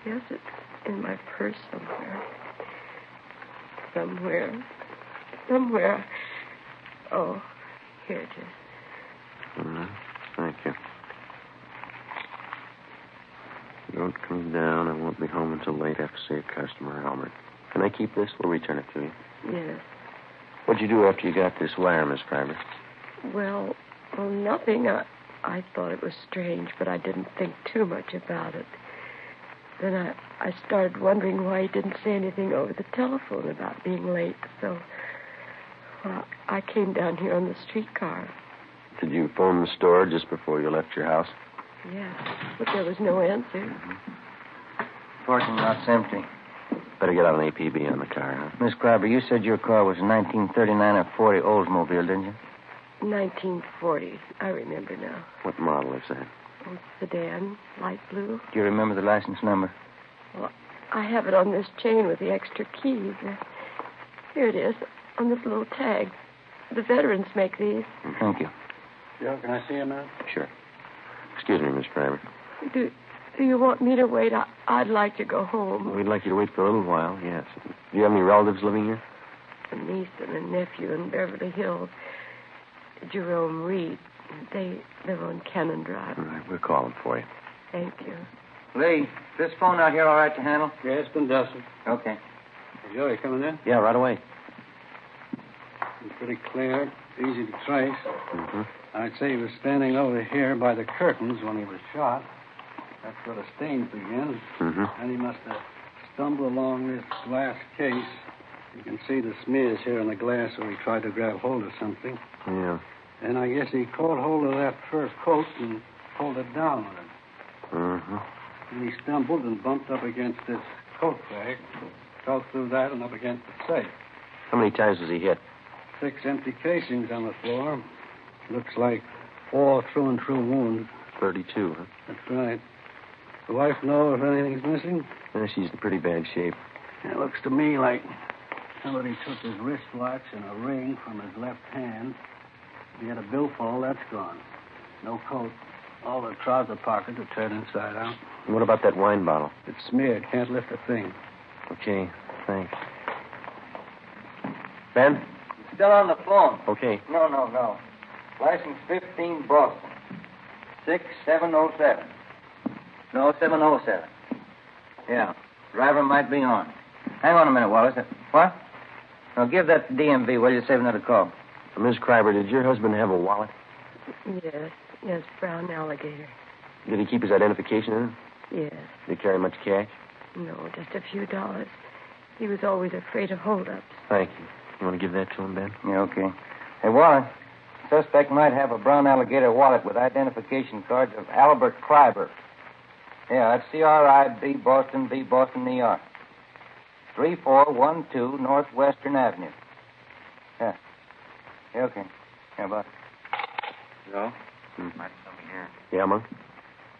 Yes, it's in my purse somewhere. Somewhere. Oh, here it is. Thank you. Don't come down. I won't be home until late after see a customer, Albert. Can I keep this? We'll return it to you. Yes. What'd you do after you got this wire, Miss Kreiber? Well, nothing. I thought it was strange, but I didn't think too much about it. Then I started wondering why he didn't say anything over the telephone about being late. So, I came down here on the streetcar. Did you phone the store just before you left your house? Yes, but there was no answer. Mm-hmm. Parking lot's empty. Better get out an APB on the car, huh? Miss Kreiber, you said your car was a 1939 or 40 Oldsmobile, didn't you? 1940. I remember now. What model is that? Oh, sedan, light blue. Do you remember the license number? Well, I have it on this chain with the extra keys. Here it is, on this little tag. The veterans make these. Thank you. Joe, can I see him now? Sure. Excuse me, Miss Kreiber. Do you want me to wait? I'd like to go home. We'd like you to wait for a little while, yes. Do you have any relatives living here? A niece and a nephew in Beverly Hills. Jerome Reed. They live on Cannon Drive. All right, we'll call them for you. Thank you. Lee, this phone out here all right to handle? Yeah, it's been dusted. Okay. Hey, Joe, you coming in? Yeah, right away. It's pretty clear. Easy to trace. Mm-hmm. I'd say he was standing over here by the curtains when he was shot. That's where the stains begin. Mm-hmm. And he must have stumbled along this glass case. You can see the smears here on the glass where he tried to grab hold of something. Yeah. And I guess he caught hold of that first coat and pulled it down with it. Mm-hmm. And he stumbled and bumped up against this coat bag. Fell through that and up against the safe. How many times was he hit? 6 empty casings on the floor. Looks like 4 through-and-through wounds. 32, huh? That's right. The wife know if anything's missing? Yeah, she's in pretty bad shape. It looks to me like somebody took his wristwatch and a ring from his left hand. He had a billfold, that's gone. No coat. All the trouser pockets are turned inside out. And what about that wine bottle? It's smeared. Can't lift a thing. Okay, thanks. Ben? Still on the phone. Okay. No. License 15 Boston. 6707. No, 707. Yeah. Driver might be on. Hang on a minute, Wallace. What? Now, give that to DMV while you save another call. Miss Kreiber, did your husband have a wallet? Yes, brown alligator. Did he keep his identification in it? Yes. Did he carry much cash? No, just a few dollars. He was always afraid of holdups. Thank you. You want to give that to him, Ben? Yeah, okay. Hey, Wallace, suspect might have a brown alligator wallet with identification cards of Albert Kreiber. Yeah, that's C-R-I-B, Boston, B, Boston, New York. 3412 Northwestern Avenue. Yeah. Yeah, okay. Yeah, bye. Hello? Might something here. Yeah, Monk?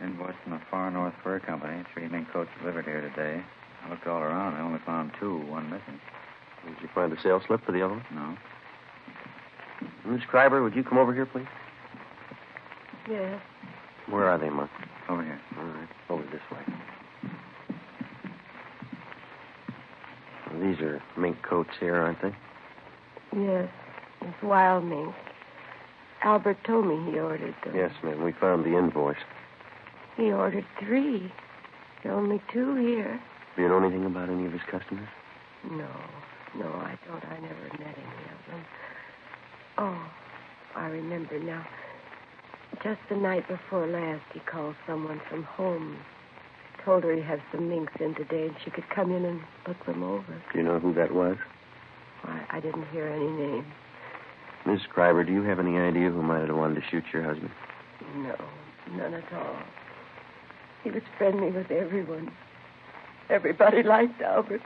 Invoice from the Far North Fur Company. 3 mink coats delivered here today. I looked all around. I only found 2, 1 missing. Did you find the sales slip for the other one? No. Miss Kreiber, would you come over here, please? Yes. Where are they, Monk? Over here. All right. Over this way. Well, these are mink coats here, aren't they? Yes. It's wild mink. Albert told me he ordered them. Yes, ma'am. We found the invoice. He ordered 3. There are only 2 here. Do you know anything about any of his customers? No, I don't. I never met any of them. Oh, I remember now. Just the night before last, he called someone from home. Told her he had some minks in today and she could come in and look them over. Do you know who that was? Why, I didn't hear any name. Miss Kreiber, do you have any idea who might have wanted to shoot your husband? No, none at all. He was friendly with everyone. Everybody liked Albert.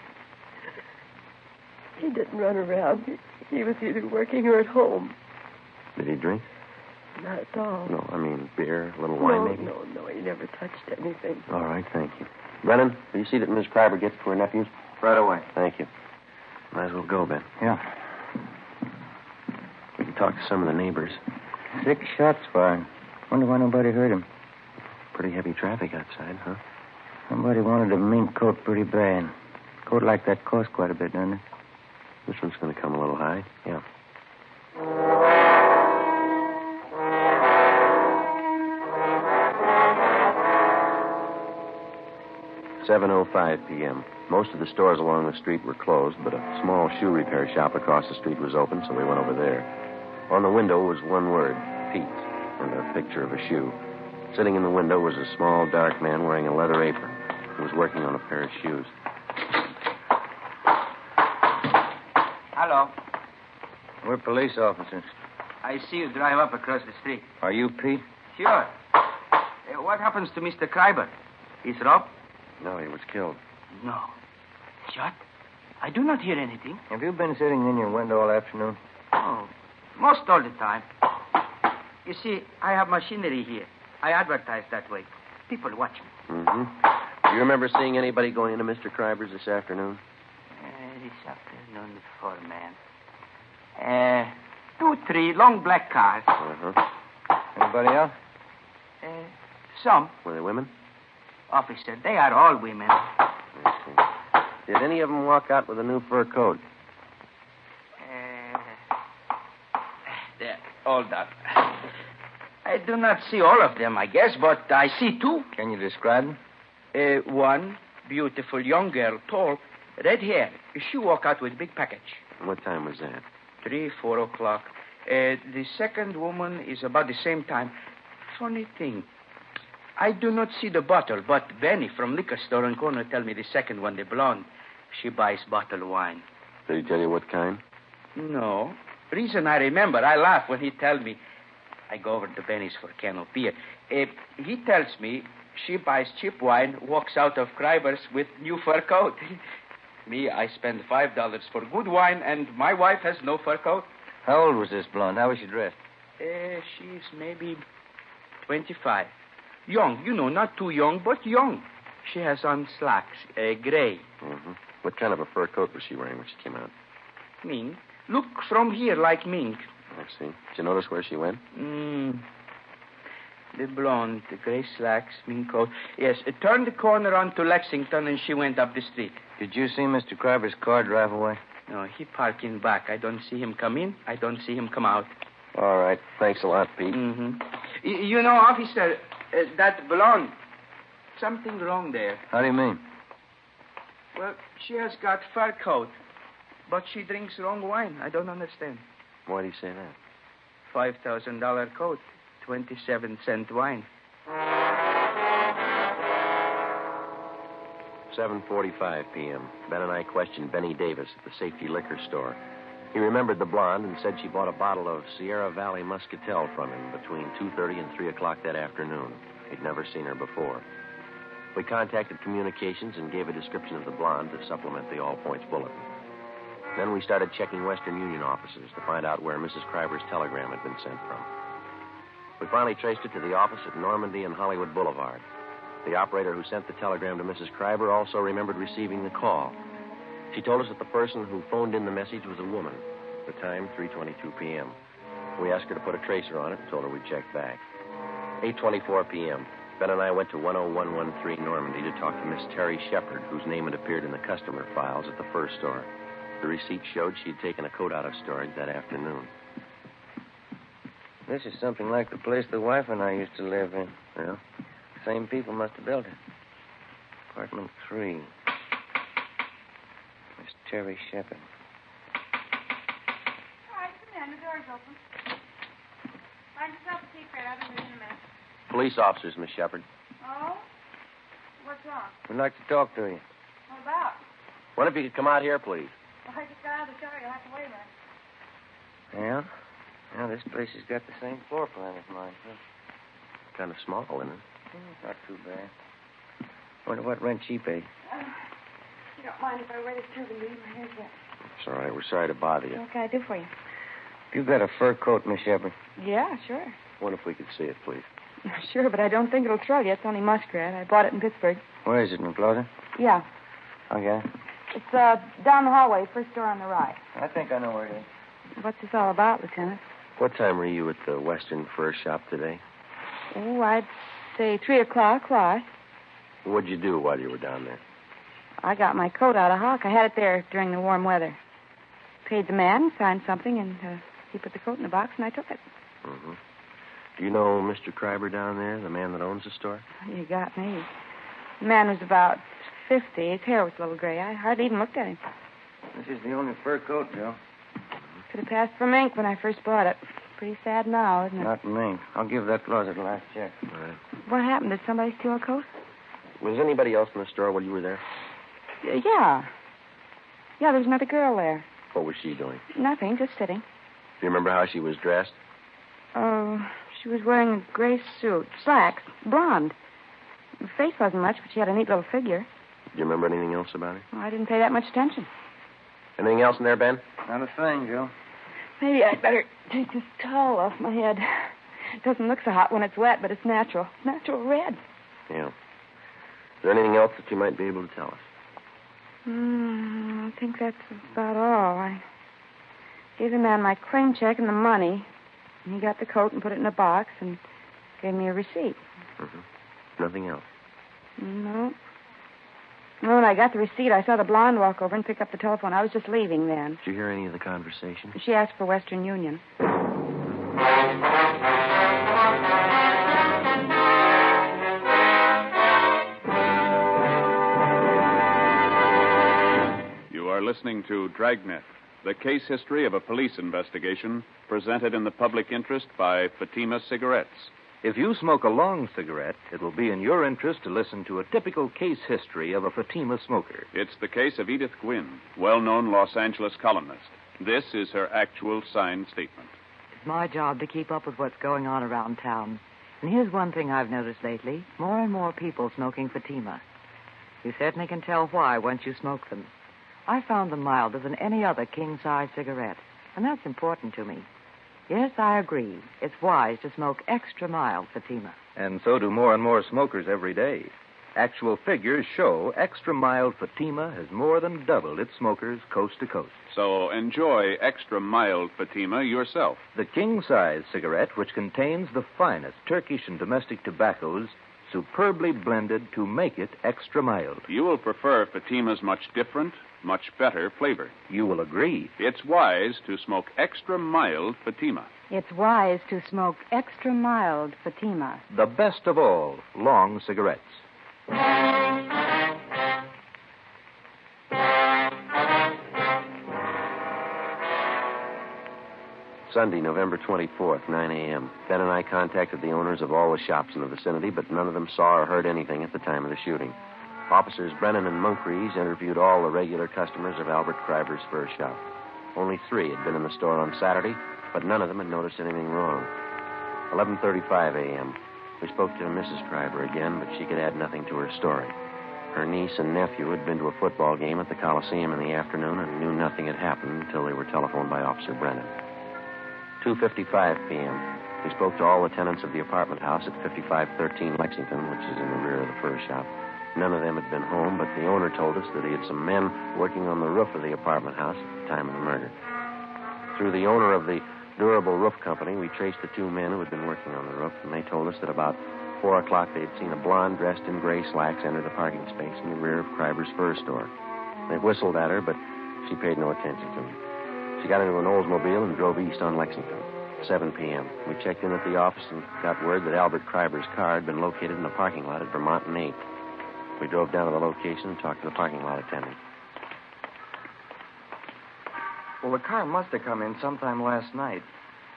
He didn't run around. He was either working or at home. Did he drink? Not at all. No, I mean beer, a little wine, maybe? No, he never touched anything. All right, thank you. Brennan, will you see that Miss Kreiber gets to her nephews? Right away. Thank you. Might as well go, Ben. Yeah. We can talk to some of the neighbors. 6 shots fired. Wonder why nobody heard him. Pretty heavy traffic outside, huh? Somebody wanted a mink coat pretty bad. A coat like that costs quite a bit, doesn't it? This one's going to come a little high. Yeah. "7:05 p.m. Most of the stores along the street were closed, but a small shoe repair shop across the street was open, so we went over there. On the window was one word, Pete, and a picture of a shoe. Sitting in the window was a small, dark man wearing a leather apron. He was working on a pair of shoes. Hello. We're police officers. I see you drive up across the street. Are you Pete? Sure. What happens to Mr. Kreiber? He's robbed? No, he was killed. No. Shot? I do not hear anything. Have you been sitting in your window all afternoon? Oh, most all the time. You see, I have machinery here. I advertise that way. People watch me. Mm-hmm. Do you remember seeing anybody going into Mr. Kreiber's this afternoon? This afternoon, before, man. 2, 3 long black cars. Uh-huh. Anybody else? Some. Were they women? Officer, they are all women. I see. Did any of them walk out with a new fur coat? There, all that. I do not see all of them, I guess, but I see 2. Can you describe them? One beautiful young girl, tall, red hair. She walk out with big package. What time was that? 3, 4 o'clock. The second woman is about the same time. Funny thing. I do not see the bottle, but Benny from liquor store on corner tell me the second one, the blonde. She buys bottle wine. Did he tell you what kind? No. Reason I remember, I laugh when he tell me. I go over to Benny's for a can of beer. He tells me she buys cheap wine, walks out of Kreiber's with new fur coat. Me, I spend $5 for good wine, and my wife has no fur coat. How old was this blonde? How was she dressed? She's maybe 25. Young, not too young, but young. She has on slacks, gray. Mm-hmm. What kind of a fur coat was she wearing when she came out? Mink. Look from here like mink. I see. Did you notice where she went? The blonde, the gray slacks, mink coat. Yes, it turned the corner onto Lexington, and she went up the street. Did you see Mr. Kreiber's car drive away? No, he parked in back. I don't see him come in. I don't see him come out. All right. Thanks a lot, Pete. Mm-hmm. Officer, that blonde, something wrong there. How do you mean? Well, she has got fur coat, but she drinks wrong wine. I don't understand. Why do you say that? $5,000 coat, 27-cent wine. 7:45 p.m. Ben and I questioned Benny Davis at the Safety Liquor Store. He remembered the blonde and said she bought a bottle of Sierra Valley Muscatel from him between 2:30 and 3 o'clock that afternoon. He'd never seen her before. We contacted communications and gave a description of the blonde to supplement the All Points bulletin. Then we started checking Western Union offices to find out where Mrs. Kreiber's telegram had been sent from. We finally traced it to the office at Normandy and Hollywood Boulevard. The operator who sent the telegram to Mrs. Kreiber also remembered receiving the call. She told us that the person who phoned in the message was a woman. The time, 3:22 p.m. We asked her to put a tracer on it and told her we'd check back. 8:24 p.m. Ben and I went to 10113 Normandy to talk to Miss Terry Shepard, whose name had appeared in the customer files at the fur store. The receipt showed she'd taken a coat out of storage that afternoon. This is something like the place the wife and I used to live in. Yeah? Same people must have built it. Apartment 3. Miss Terry Shepard. All right, come in. The door's open. Find yourself a secret. I'll be with you in a minute. Police officers, Miss Shepard. Oh? What's wrong? We'd like to talk to you. What about? What if you could come out here, please? Well, I just got out of the shower. You'll have to wait a minute. Yeah? Yeah, this place has got the same floor plan as mine, too. Kind of small, isn't it? Not too bad. Wonder what rent she paid. You don't mind if I waited till the leave? My hair's wet. It's all right. We're sorry to bother you. What can I do for you? You got a fur coat, Miss Shepard. Yeah, sure. Wonder if we could see it, please. Sure, but I don't think it'll thrill you. It's only muskrat. I bought it in Pittsburgh. Where is it, in the closet? Yeah. Okay. It's down the hallway, first door on the right. I think I know where it is. What's this all about, Lieutenant? What time were you at the Western Fur Shop today? Oh, I'd say 3 o'clock. Why? What'd you do while you were down there? I got my coat out of hock. I had it there during the warm weather. Paid the man, signed something, and he put the coat in the box, and I took it. Mm-hmm. Do you know Mr. Kreiber down there, the man that owns the store? You got me. The man was about 50. His hair was a little gray. I hardly even looked at him. This is the only fur coat, Joe. Could have passed for Mink when I first bought it. Pretty sad now, isn't it? Not Mink. I'll give that closet a last check. All right. What happened? Did somebody steal a coat? Was anybody else in the store while you were there? Yeah. Yeah, there was another girl there. What was she doing? Nothing, just sitting. Do you remember how she was dressed? Oh, she was wearing a gray suit. Slacks. Blonde. Her face wasn't much, but she had a neat little figure. Do you remember anything else about her? Well, I didn't pay that much attention. Anything else in there, Ben? Not a thing, Joe. Maybe I'd better take this towel off my head. It doesn't look so hot when it's wet, but it's natural. Natural red. Yeah. Is there anything else that you might be able to tell us? I think that's about all. I gave the man my claim check and the money. And he got the coat and put it in a box and gave me a receipt. Mm-hmm. Nothing else? No. No, when I got the receipt, I saw the blonde walk over and pick up the telephone. I was just leaving then. Did you hear any of the conversation? She asked for Western Union. You are listening to Dragnet, the case history of a police investigation presented in the public interest by Fatima Cigarettes. If you smoke a long cigarette, it will be in your interest to listen to a typical case history of a Fatima smoker. It's the case of Edith Gwynn, well-known Los Angeles columnist. This is her actual signed statement. It's my job to keep up with what's going on around town. And here's one thing I've noticed lately. More and more people smoking Fatima. You certainly can tell why once you smoke them. I found them milder than any other king-size cigarette. And that's important to me. Yes, I agree. It's wise to smoke extra mild Fatima. And so do more and more smokers every day. Actual figures show extra mild Fatima has more than doubled its smokers coast to coast. So enjoy extra mild Fatima yourself. The king-size cigarette, which contains the finest Turkish and domestic tobaccos, superbly blended to make it extra mild. You will prefer Fatima's much different, much better flavor. You will agree. It's wise to smoke extra mild Fatima. It's wise to smoke extra mild Fatima. The best of all long cigarettes. Sunday, November 24th, 9 a.m. Ben and I contacted the owners of all the shops in the vicinity, but none of them saw or heard anything at the time of the shooting. Officers Brennan and Moncrief interviewed all the regular customers of Albert Kreiber's fur shop. Only 3 had been in the store on Saturday, but none of them had noticed anything wrong. 11:35 a.m. We spoke to Mrs. Kreiber again, but she could add nothing to her story. Her niece and nephew had been to a football game at the Coliseum in the afternoon and knew nothing had happened until they were telephoned by Officer Brennan. 2:55 p.m. We spoke to all the tenants of the apartment house at 5513 Lexington, which is in the rear of the fur shop. None of them had been home, but the owner told us that he had some men working on the roof of the apartment house at the time of the murder. Through the owner of the durable roof company, we traced the 2 men who had been working on the roof, and they told us that about 4 o'clock they had seen a blonde dressed in gray slacks enter the parking space in the rear of Kreiber's fur store. They whistled at her, but she paid no attention to them. She got into an Oldsmobile and drove east on Lexington. 7 p.m. We checked in at the office and got word that Albert Kreiber's car had been located in a parking lot at Vermont and 8th. We drove down to the location and talked to the parking lot attendant. Well, the car must have come in sometime last night.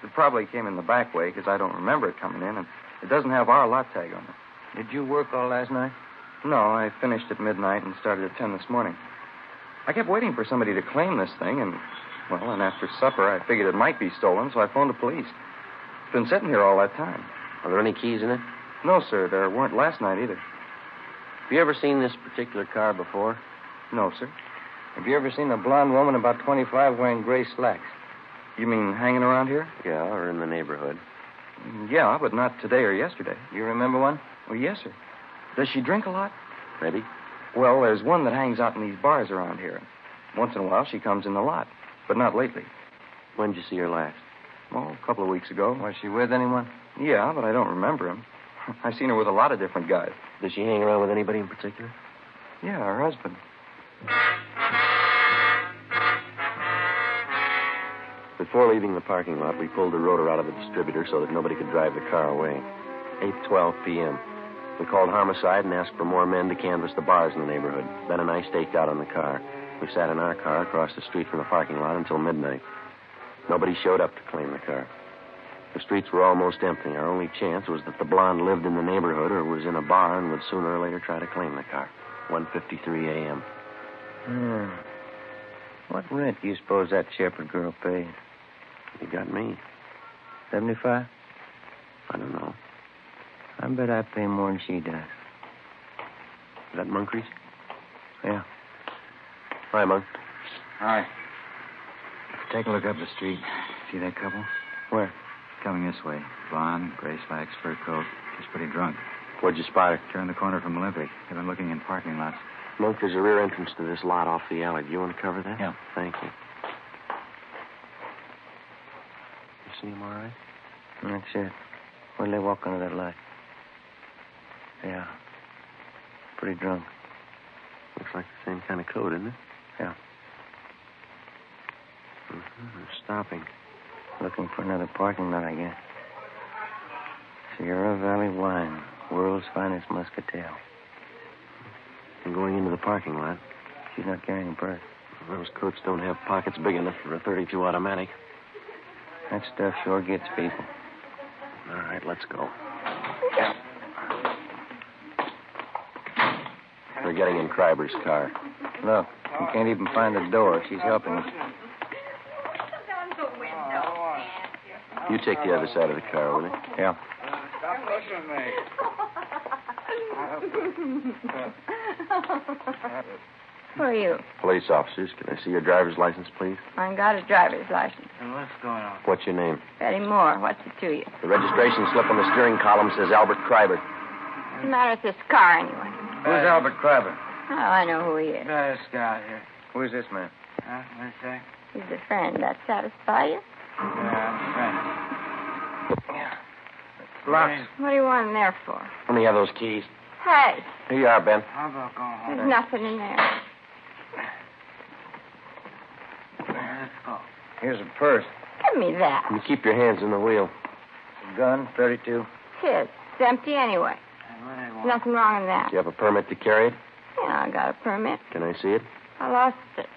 It probably came in the back way because I don't remember it coming in, and it doesn't have our lot tag on it. Did you work all last night? No, I finished at midnight and started at 10 this morning. I kept waiting for somebody to claim this thing, and after supper, I figured it might be stolen, so I phoned the police. It's been sitting here all that time. Are there any keys in it? No, sir. There weren't last night either. Have you ever seen this particular car before? No, sir. Have you ever seen a blonde woman about 25 wearing gray slacks? You mean hanging around here? Yeah, or in the neighborhood. Yeah, but not today or yesterday. You remember one? Oh, yes, sir. Does she drink a lot? Maybe. Well, there's one that hangs out in these bars around here. Once in a while, she comes in the lot, but not lately. When did you see her last? Oh, a couple of weeks ago. Was she with anyone? Yeah, but I don't remember him. I've seen her with a lot of different guys. Does she hang around with anybody in particular? Yeah, her husband. Before leaving the parking lot, we pulled the rotor out of the distributor so that nobody could drive the car away. 8:12 p.m. We called homicide and asked for more men to canvass the bars in the neighborhood. Ben and I staked out on the car. We sat in our car across the street from the parking lot until midnight. Nobody showed up to claim the car. The streets were almost empty. Our only chance was that the blonde lived in the neighborhood or was in a bar and would sooner or later try to claim the car. 1:53 a.m. What rent do you suppose that Shepherd girl pays? You got me. 75? I don't know. I bet I pay more than she does. Is that Moncrief? Yeah. Hi, Monk. Hi. Take a look up the street. See that couple? Where? Coming this way. Blonde, gray slacks, fur coat. She's pretty drunk. Where'd you spot her? Turned the corner from Olympic. They've been looking in parking lots. Monk, there's a rear entrance to this lot off the alley. Do you want to cover that? Yeah. Thank you. You see him all right? That's it. Where'd they walk under that light? Yeah. Pretty drunk. Looks like the same kind of coat, isn't it? Yeah. They're stopping. Looking for another parking lot, I guess. Sierra Valley Wine, world's finest muscatel. And going into the parking lot. She's not carrying a purse. Those coats don't have pockets big enough for a .32 automatic. That stuff sure gets people. All right, let's go. Yeah. We're getting in Kreiber's car. Look, you can't even find the door. She's helping us. You take the other side of the car, will you? Yeah. Stop pushing me. Who are you? Police officers. Can I see your driver's license, please? I ain't got a driver's license. And what's going on? What's your name? Betty Moore. What's it to you? The registration slip on the steering column says Albert Kreiber. What's the matter with this car, anyway? Who's Albert Kreiber? Oh, I know who he is. Got a scout here. Who's this man? Huh? What's that? He's a friend. That satisfy you? Yeah. Locked. What do you want in there for? Let me have those keys. Hey, Here you are, Ben. How about going home? there's nothing in there. Let's go. Here's a purse. Give me that. You keep your hands on the wheel. A gun, .32. Kids. It's empty anyway. What do they There's want? nothing wrong in that. Do you have a permit to carry it? Yeah, I got a permit. Can I see it? I lost it.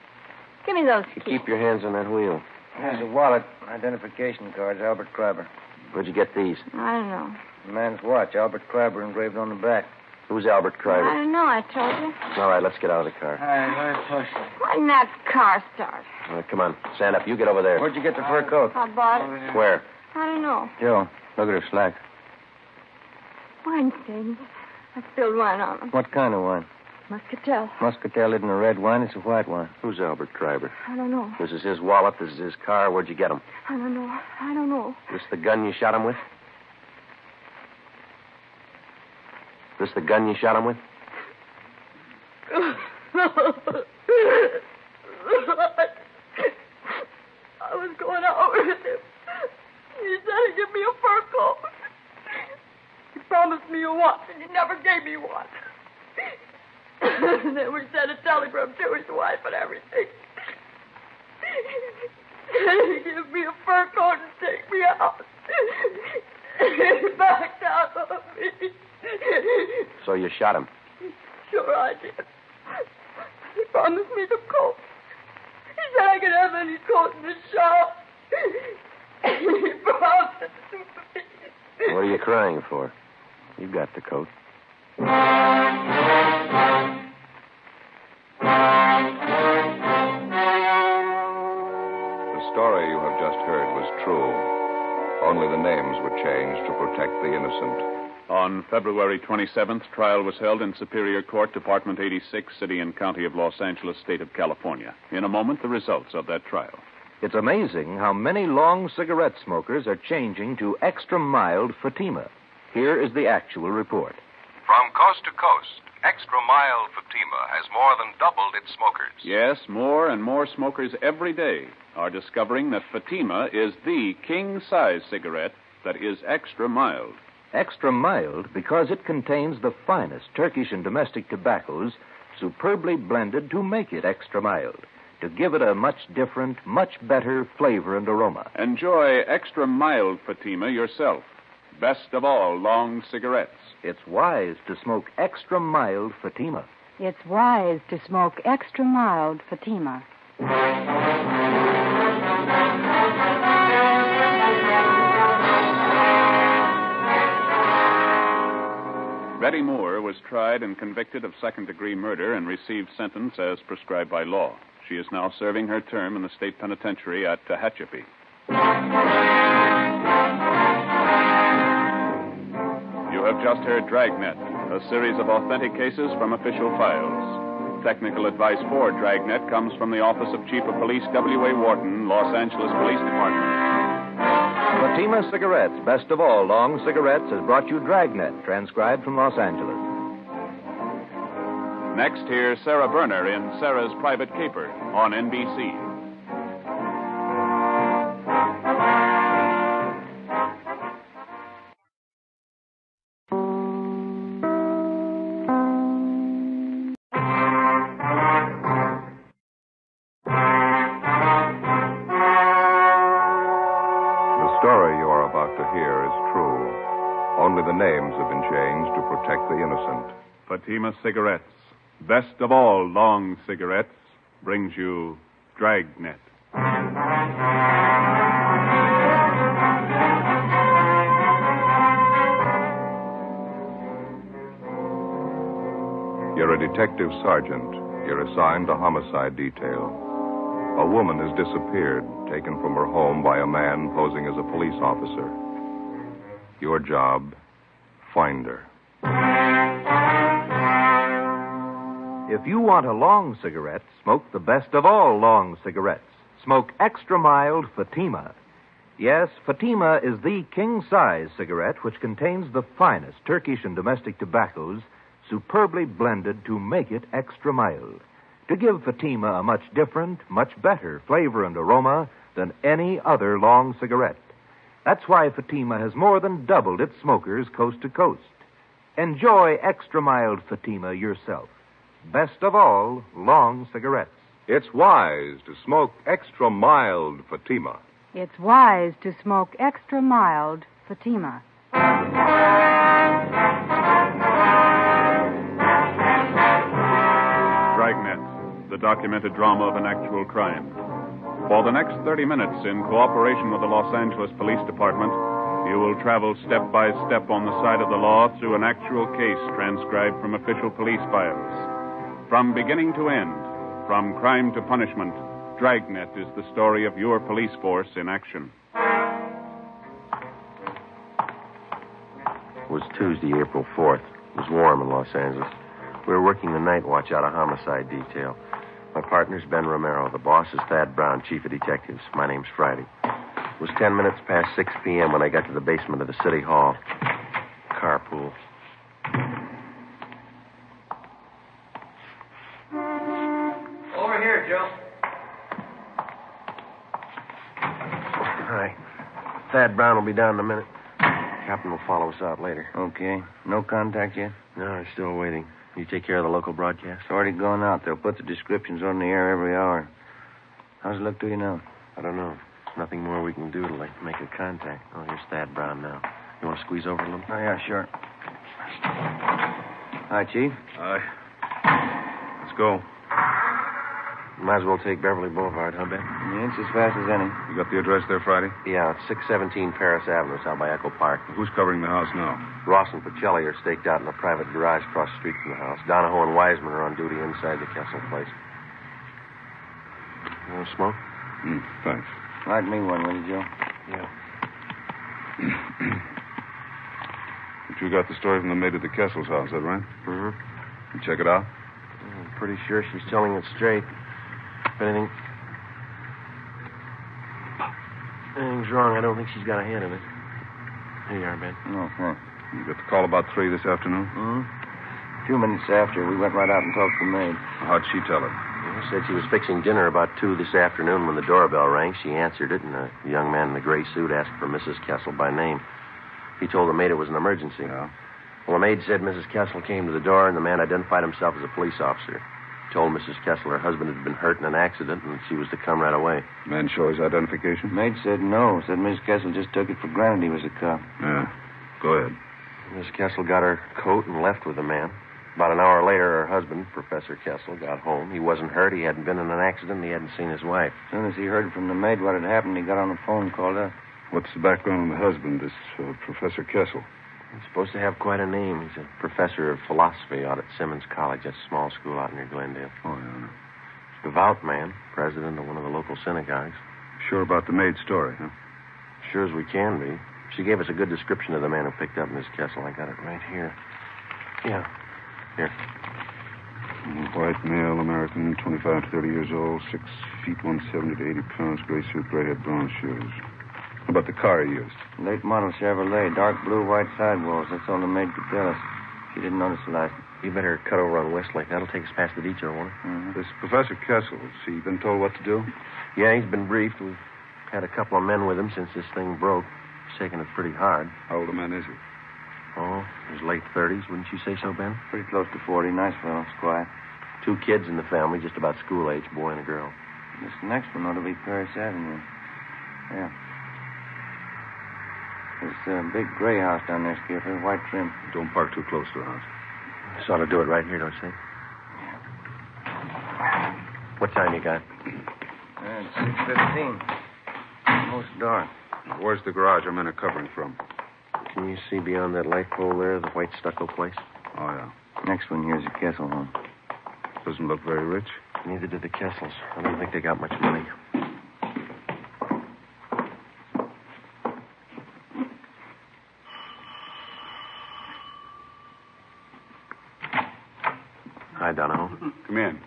Give me those You keys. keep your hands on that wheel. Here's a wallet, identification cards, Albert Kreiber. Where'd you get these? I don't know. The man's watch, Albert Kreiber, engraved on the back. Who's Albert I Kreiber? don't know, I told you. All right, let's get out of the car. All right, let it push. Why didn't that car start? All right, come on. Stand up. You get over there. Where'd you get the fur coat? I bought it. Where? I don't know. Joe, look at her slack. Wine stains. I spilled wine on them. What kind of wine? Muscatel. Muscatel isn't a red wine, it's a white wine. Who's Albert Kreiber? I don't know. This is his wallet. This is his car. Where'd you get him? I don't know. I don't know. This the gun you shot him with? This the gun you shot him with? I was going out with him. He said he'd give me a fur coat. He promised me a watch, and he never gave me one. And then we sent a telegram to his wife and everything. He gave me a fur coat and take me out. He backed out of me. So you shot him? Sure I did. He promised me the coat. He said I could have any coat in the shop. He promised me. What are you crying for? You've got the coat. The story you have just heard was true. Only the names were changed to protect the innocent. On February 27th, trial was held in Superior Court, Department 86, City and County of Los Angeles, State of California. In a moment, the results of that trial. It's amazing how many long cigarette smokers are changing to extra mild Fatima. Here is the actual report. From coast to coast, extra mild Fatima has more than doubled its smokers. Yes, more and more smokers every day are discovering that Fatima is the king-size cigarette that is extra mild. Extra mild because it contains the finest Turkish and domestic tobaccos superbly blended to make it extra mild, to give it a much different, much better flavor and aroma. Enjoy extra mild Fatima yourself. Best of all long cigarettes. It's wise to smoke extra mild Fatima. It's wise to smoke extra mild Fatima. Betty Moore was tried and convicted of second-degree murder and received sentence as prescribed by law. She is now serving her term in the state penitentiary at Tehachapi. You have just heard Dragnet, a series of authentic cases from official files. Technical advice for Dragnet comes from the Office of Chief of Police W.A. Wharton, Los Angeles Police Department. Fatima Cigarettes, best of all long cigarettes, has brought you Dragnet, transcribed from Los Angeles. Next, here's Sarah Berner in Sarah's Private Caper on NBC. The story you are about to hear is true. Only the names have been changed to protect the innocent. Fatima Cigarettes, best of all long cigarettes, brings you Dragnet. You're a detective sergeant. You're assigned to homicide detail. A woman has disappeared, taken from her home by a man posing as a police officer. Your job, find her. If you want a long cigarette, smoke the best of all long cigarettes. Smoke extra mild Fatima. Yes, Fatima is the king-size cigarette which contains the finest Turkish and domestic tobaccos superbly blended to make it extra mild, to give Fatima a much different, much better flavor and aroma than any other long cigarette. That's why Fatima has more than doubled its smokers coast to coast. Enjoy extra mild Fatima yourself. Best of all, long cigarettes. It's wise to smoke extra mild Fatima. It's wise to smoke extra mild Fatima. Dragnet, the documented drama of an actual crime. For the next 30 minutes, in cooperation with the Los Angeles Police Department, you will travel step by step on the side of the law through an actual case transcribed from official police files. From beginning to end, from crime to punishment, Dragnet is the story of your police force in action. It was Tuesday, April 4th. It was warm in Los Angeles. We were working the night watch out of homicide detail. My partner's Ben Romero. The boss is Thad Brown, chief of detectives. My name's Friday. It was 10 minutes past 6 p.m. when I got to the basement of the city hall. Carpool. Over here, Joe. All right. Thad Brown will be down in a minute. Captain will follow us out later. Okay. No contact yet? No, I'm still waiting. You take care of the local broadcast? It's already gone out. They'll put the descriptions on the air every hour. How's it look to you now? I don't know. Nothing more we can do to make a contact. Oh, here's Thad Brown now. You want to squeeze over a little? Oh, yeah, sure. Hi, Chief. Aye. Let's go. Might as well take Beverly Boulevard, huh, Ben? Yeah, it's as fast as any. You got the address there, Friday? Yeah, it's 617 Paris Avenue. It's out by Echo Park. Who's covering the house now? Ross and Pacelli are staked out in a private garage across the street from the house. Donahoe and Wiseman are on duty inside the Kessel place. You want to smoke? Thanks. Light me one, will you, Joe? Yeah. But you got the story from the maid at the Kessel's house, is that right? Mm-hmm. You check it out? I'm pretty sure she's telling it straight. If anything's wrong, I don't think she's got a hand in it. Here you are, Ben. Okay. You got the call about 3 this afternoon? Mm-hmm. A few minutes after, we went right out and talked to the maid. How'd she tell it? Said she was fixing dinner about 2 this afternoon when the doorbell rang. She answered it, and a young man in a gray suit asked for Mrs. Kessel by name. He told the maid it was an emergency. Yeah. Well, the maid said Mrs. Kessel came to the door, and the man identified himself as a police officer. Told Mrs. Kessel her husband had been hurt in an accident, and she was to come right away. Man show his identification? Maid said no. Said Mrs. Kessel just took it for granted he was a cop. Yeah. Go ahead. Mrs. Kessel got her coat and left with the man. About an hour later, her husband, Professor Kessel, got home. He wasn't hurt. He hadn't been in an accident. He hadn't seen his wife. As soon as he heard from the maid what had happened, he got on the phone and called us. What's the background on the husband, this Professor Kessel? He's supposed to have quite a name. He's a professor of philosophy out at Simmons College. That's a small school out near Glendale. Oh, yeah. Devout man, president of one of the local synagogues. Sure about the maid's story, huh? Sure as we can be. She gave us a good description of the man who picked up Miss Kessel. I got it right here. Yeah. Here. White male, American, 25 to 30 years old, 6 feet, 170 to 80 pounds, gray suit, gray head, brown shoes. How about the car he used? Late model Chevrolet, dark blue, white sidewalls. That's all the maid could tell us. She didn't notice the license. You better cut over on Westlake. That'll take us past the detour, won't it? Mm-hmm. This Professor Kessel, has he been told what to do? Yeah, he's been briefed. We've had a couple of men with him since this thing broke. He's taken it pretty hard. How old a man is he? Oh, his late 30s, wouldn't you say so, Ben? Pretty close to 40. Nice fellow. It's quiet. 2 kids in the family, just about school age, boy and a girl. This next one ought to be Paris Avenue. Yeah. There's a big gray house down there, Skipper. White trim. Don't park too close to the house. Just ought to do it right here, don't you think? What time you got? It's 6:15. Almost dark. Where's the garage our men are covering from? Can you see beyond that light pole there, the white stucco place? Oh, yeah. Next one here's a Kessel home. Doesn't look very rich. Neither do the Kessels. I don't think they got much money. Hi, Donahoe. Come in.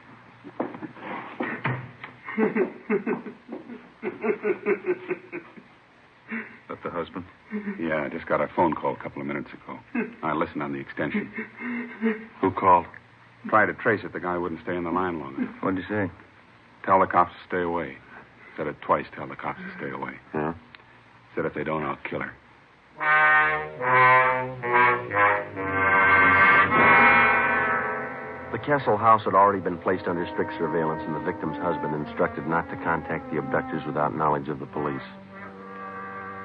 That the husband? Yeah, I just got a phone call a couple of minutes ago. I listened on the extension. Who called? Tried to trace it. The guy wouldn't stay on the line long enough. What'd you say? Tell the cops to stay away. Said it twice. Tell the cops to stay away. Yeah? Said if they don't, I'll kill her. The Kessel house had already been placed under strict surveillance, and the victim's husband instructed not to contact the abductors without knowledge of the police.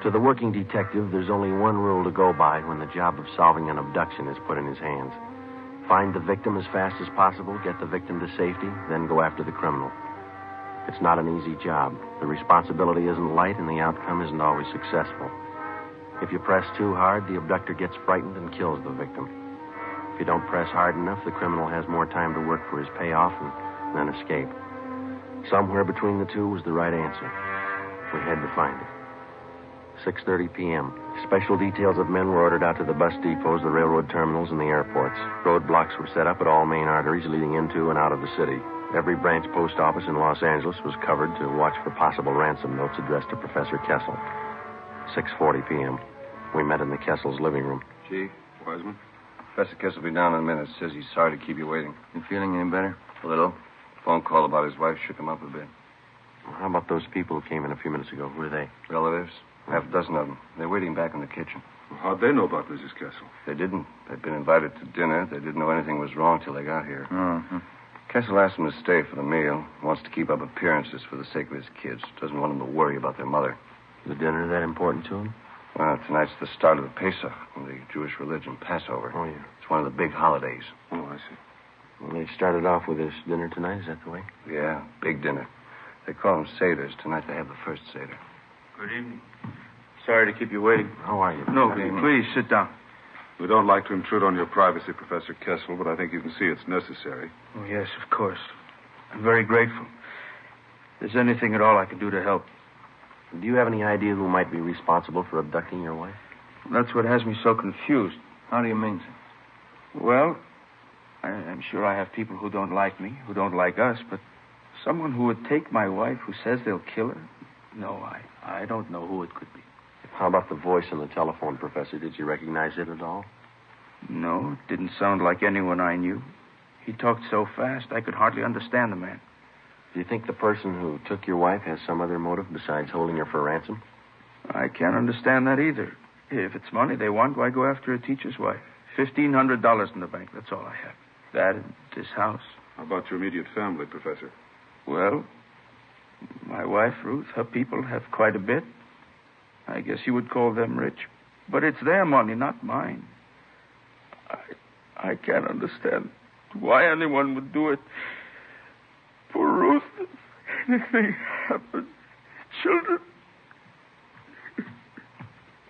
To the working detective, there's only one rule to go by when the job of solving an abduction is put in his hands. Find the victim as fast as possible, get the victim to safety, then go after the criminal. It's not an easy job. The responsibility isn't light, and the outcome isn't always successful. If you press too hard, the abductor gets frightened and kills the victim. If you don't press hard enough, the criminal has more time to work for his payoff and then escape. Somewhere between the two was the right answer. We had to find it. 6:30 p.m. Special details of men were ordered out to the bus depots, the railroad terminals, and the airports. Roadblocks were set up at all main arteries leading into and out of the city. Every branch post office in Los Angeles was covered to watch for possible ransom notes addressed to Professor Kessel. 6:40 p.m. We met in the Kessel's living room. Chief, Wiseman. Professor Kessel will be down in a minute. Says he's sorry to keep you waiting. You feeling any better? A little. Phone call about his wife shook him up a bit. Well, how about those people who came in a few minutes ago? Who are they? Relatives. Half a dozen of them. They're waiting back in the kitchen. Well, how'd they know about Mrs. Kessel? They didn't. They'd been invited to dinner. They didn't know anything was wrong till they got here. Mm-hmm. Kessel asked them to stay for the meal. Wants to keep up appearances for the sake of his kids. Doesn't want them to worry about their mother. Is the dinner that important to him? Well, tonight's the start of the Pesach, the Jewish religion, Passover. Oh, yeah. It's one of the big holidays. Oh, I see. Well, they started off with this dinner tonight. Is that the way? Yeah, big dinner. They call them Seders. Tonight they have the first Seder. Good evening. Sorry to keep you waiting. How are you? No, please sit down. We don't like to intrude on your privacy, Professor Kessel, but I think you can see it's necessary. Oh, yes, of course. I'm very grateful. If there's anything at all I can do to help. Do you have any idea who might be responsible for abducting your wife? That's what has me so confused. How do you mean, sir? Well, I'm sure I have people who don't like me, who don't like us, but someone who would take my wife who says they'll kill her? No, I don't know who it could be. How about the voice on the telephone, Professor? Did you recognize it at all? No, it didn't sound like anyone I knew. He talked so fast I could hardly understand the man. Do you think the person who took your wife has some other motive besides holding her for ransom? I can't understand that either. If it's money they want, why go after a teacher's wife? $1,500 in the bank, that's all I have. That and this house. How about your immediate family, Professor? Well, my wife, Ruth, her people have quite a bit. I guess you would call them rich. But it's their money, not mine. I can't understand why anyone would do it. For Ruth, if anything happened, children.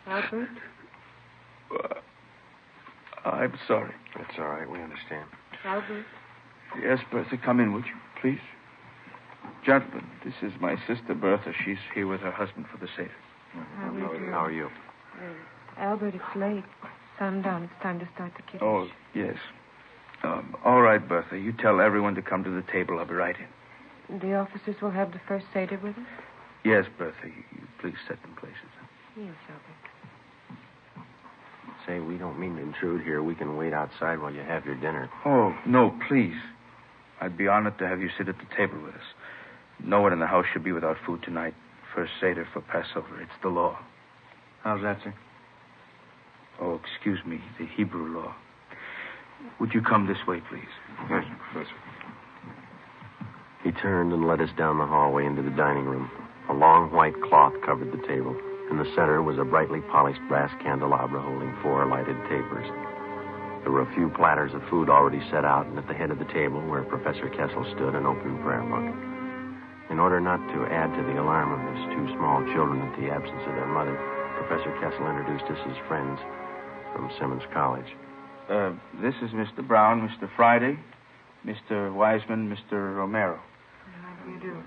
Albert? I'm sorry. That's all right. We understand. Albert? Yes, Bertha, come in, would you, please? Gentlemen, this is my sister, Bertha. She's here with her husband for the Seder. How are you? Albert, it's late. Sundown. It's time to start the Kiddush. Oh, yes. All right, Bertha. You tell everyone to come to the table. I'll be right in. The officers will have the first Seder with us? Yes, Bertha. You please set them places. Yes, Albert. Say, we don't mean to intrude here. We can wait outside while you have your dinner. Oh, no, please. I'd be honored to have you sit at the table with us. No one in the house should be without food tonight. First Seder for Passover. It's the law. How's that, sir? Oh, excuse me. The Hebrew law. Would you come this way, please? Yes, Professor. He turned and led us down the hallway into the dining room. A long white cloth covered the table. In the center was a brightly polished brass candelabra holding 4 lighted tapers. There were a few platters of food already set out, and at the head of the table, where Professor Kessel stood, an open prayer book. In order not to add to the alarm of his 2 small children at the absence of their mother, Professor Kessel introduced us as friends from Simmons College. This is Mr. Brown, Mr. Friday, Mr. Wiseman, Mr. Romero. How do you do?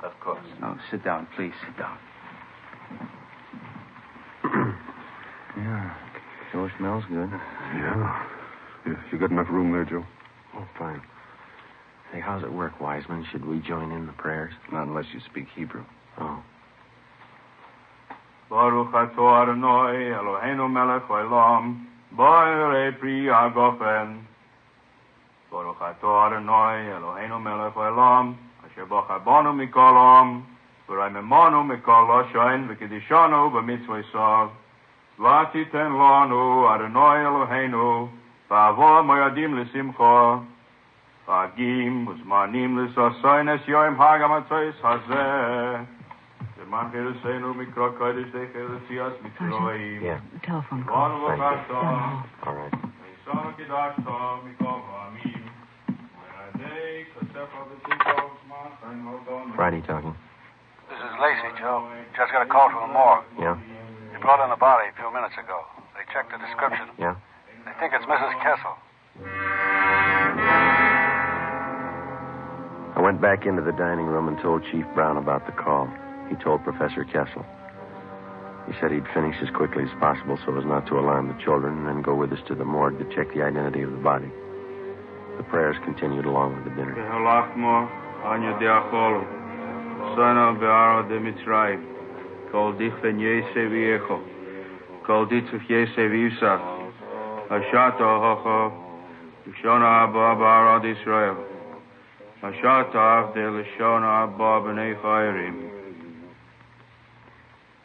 Of course. Now, sit down, please. Sit down. Yeah. Sure smells good. Yeah. You got enough room there, Joe? Oh, fine. Hey, how's it work, Wiseman? Should we join in the prayers? Not unless you speak Hebrew. Oh. Baruch atah Adonai Eloheinu melech haolam, bo'erei pri hagofen. Baruch atah Adonai Eloheinu melech haolam, asher bachar banu mikol am, v'raimemanu mikol hashayin v'kedishanu b'mitzvosav. V'atiten lanu Adonai Eloheinu, v'avo moyadim l'simcha. V'agim uzmanim l'sasoin es yoim hagamatzos hazeh. Yeah. Telephone call. All right. Friday talking. This is Lacey, Joe. Just got a call from the morgue. Yeah? They brought in the body a few minutes ago. They checked the description. Yeah? They think it's Mrs. Kessel. I went back into the dining room and told Chief Brown about the call. He told Professor Kessel. He said he'd finish as quickly as possible so as not to alarm the children and then go with us to the morgue to check the identity of the body. The prayers continued along with the dinner.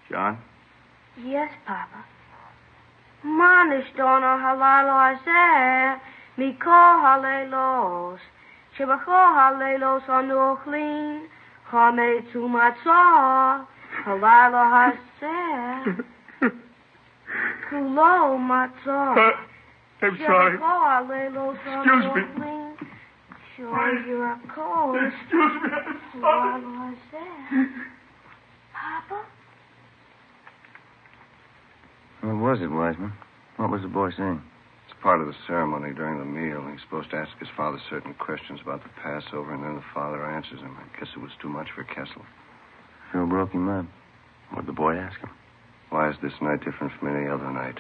John? Yes, Papa. Manishtono halalo asher, miko halelos, shebacho halelos anuchlin, hame tumatza, halalo asher, kulo matza. I'm sorry. Excuse me. Sure, you're a cold. Excuse me, I'm sorry. Halalo asher. Papa? What was it, Wiseman? What was the boy saying? It's part of the ceremony during the meal. He's supposed to ask his father certain questions about the Passover, and then the father answers him. I guess it was too much for Kessel. Sure broke him up. What'd the boy ask him? Why is this night different from any other night?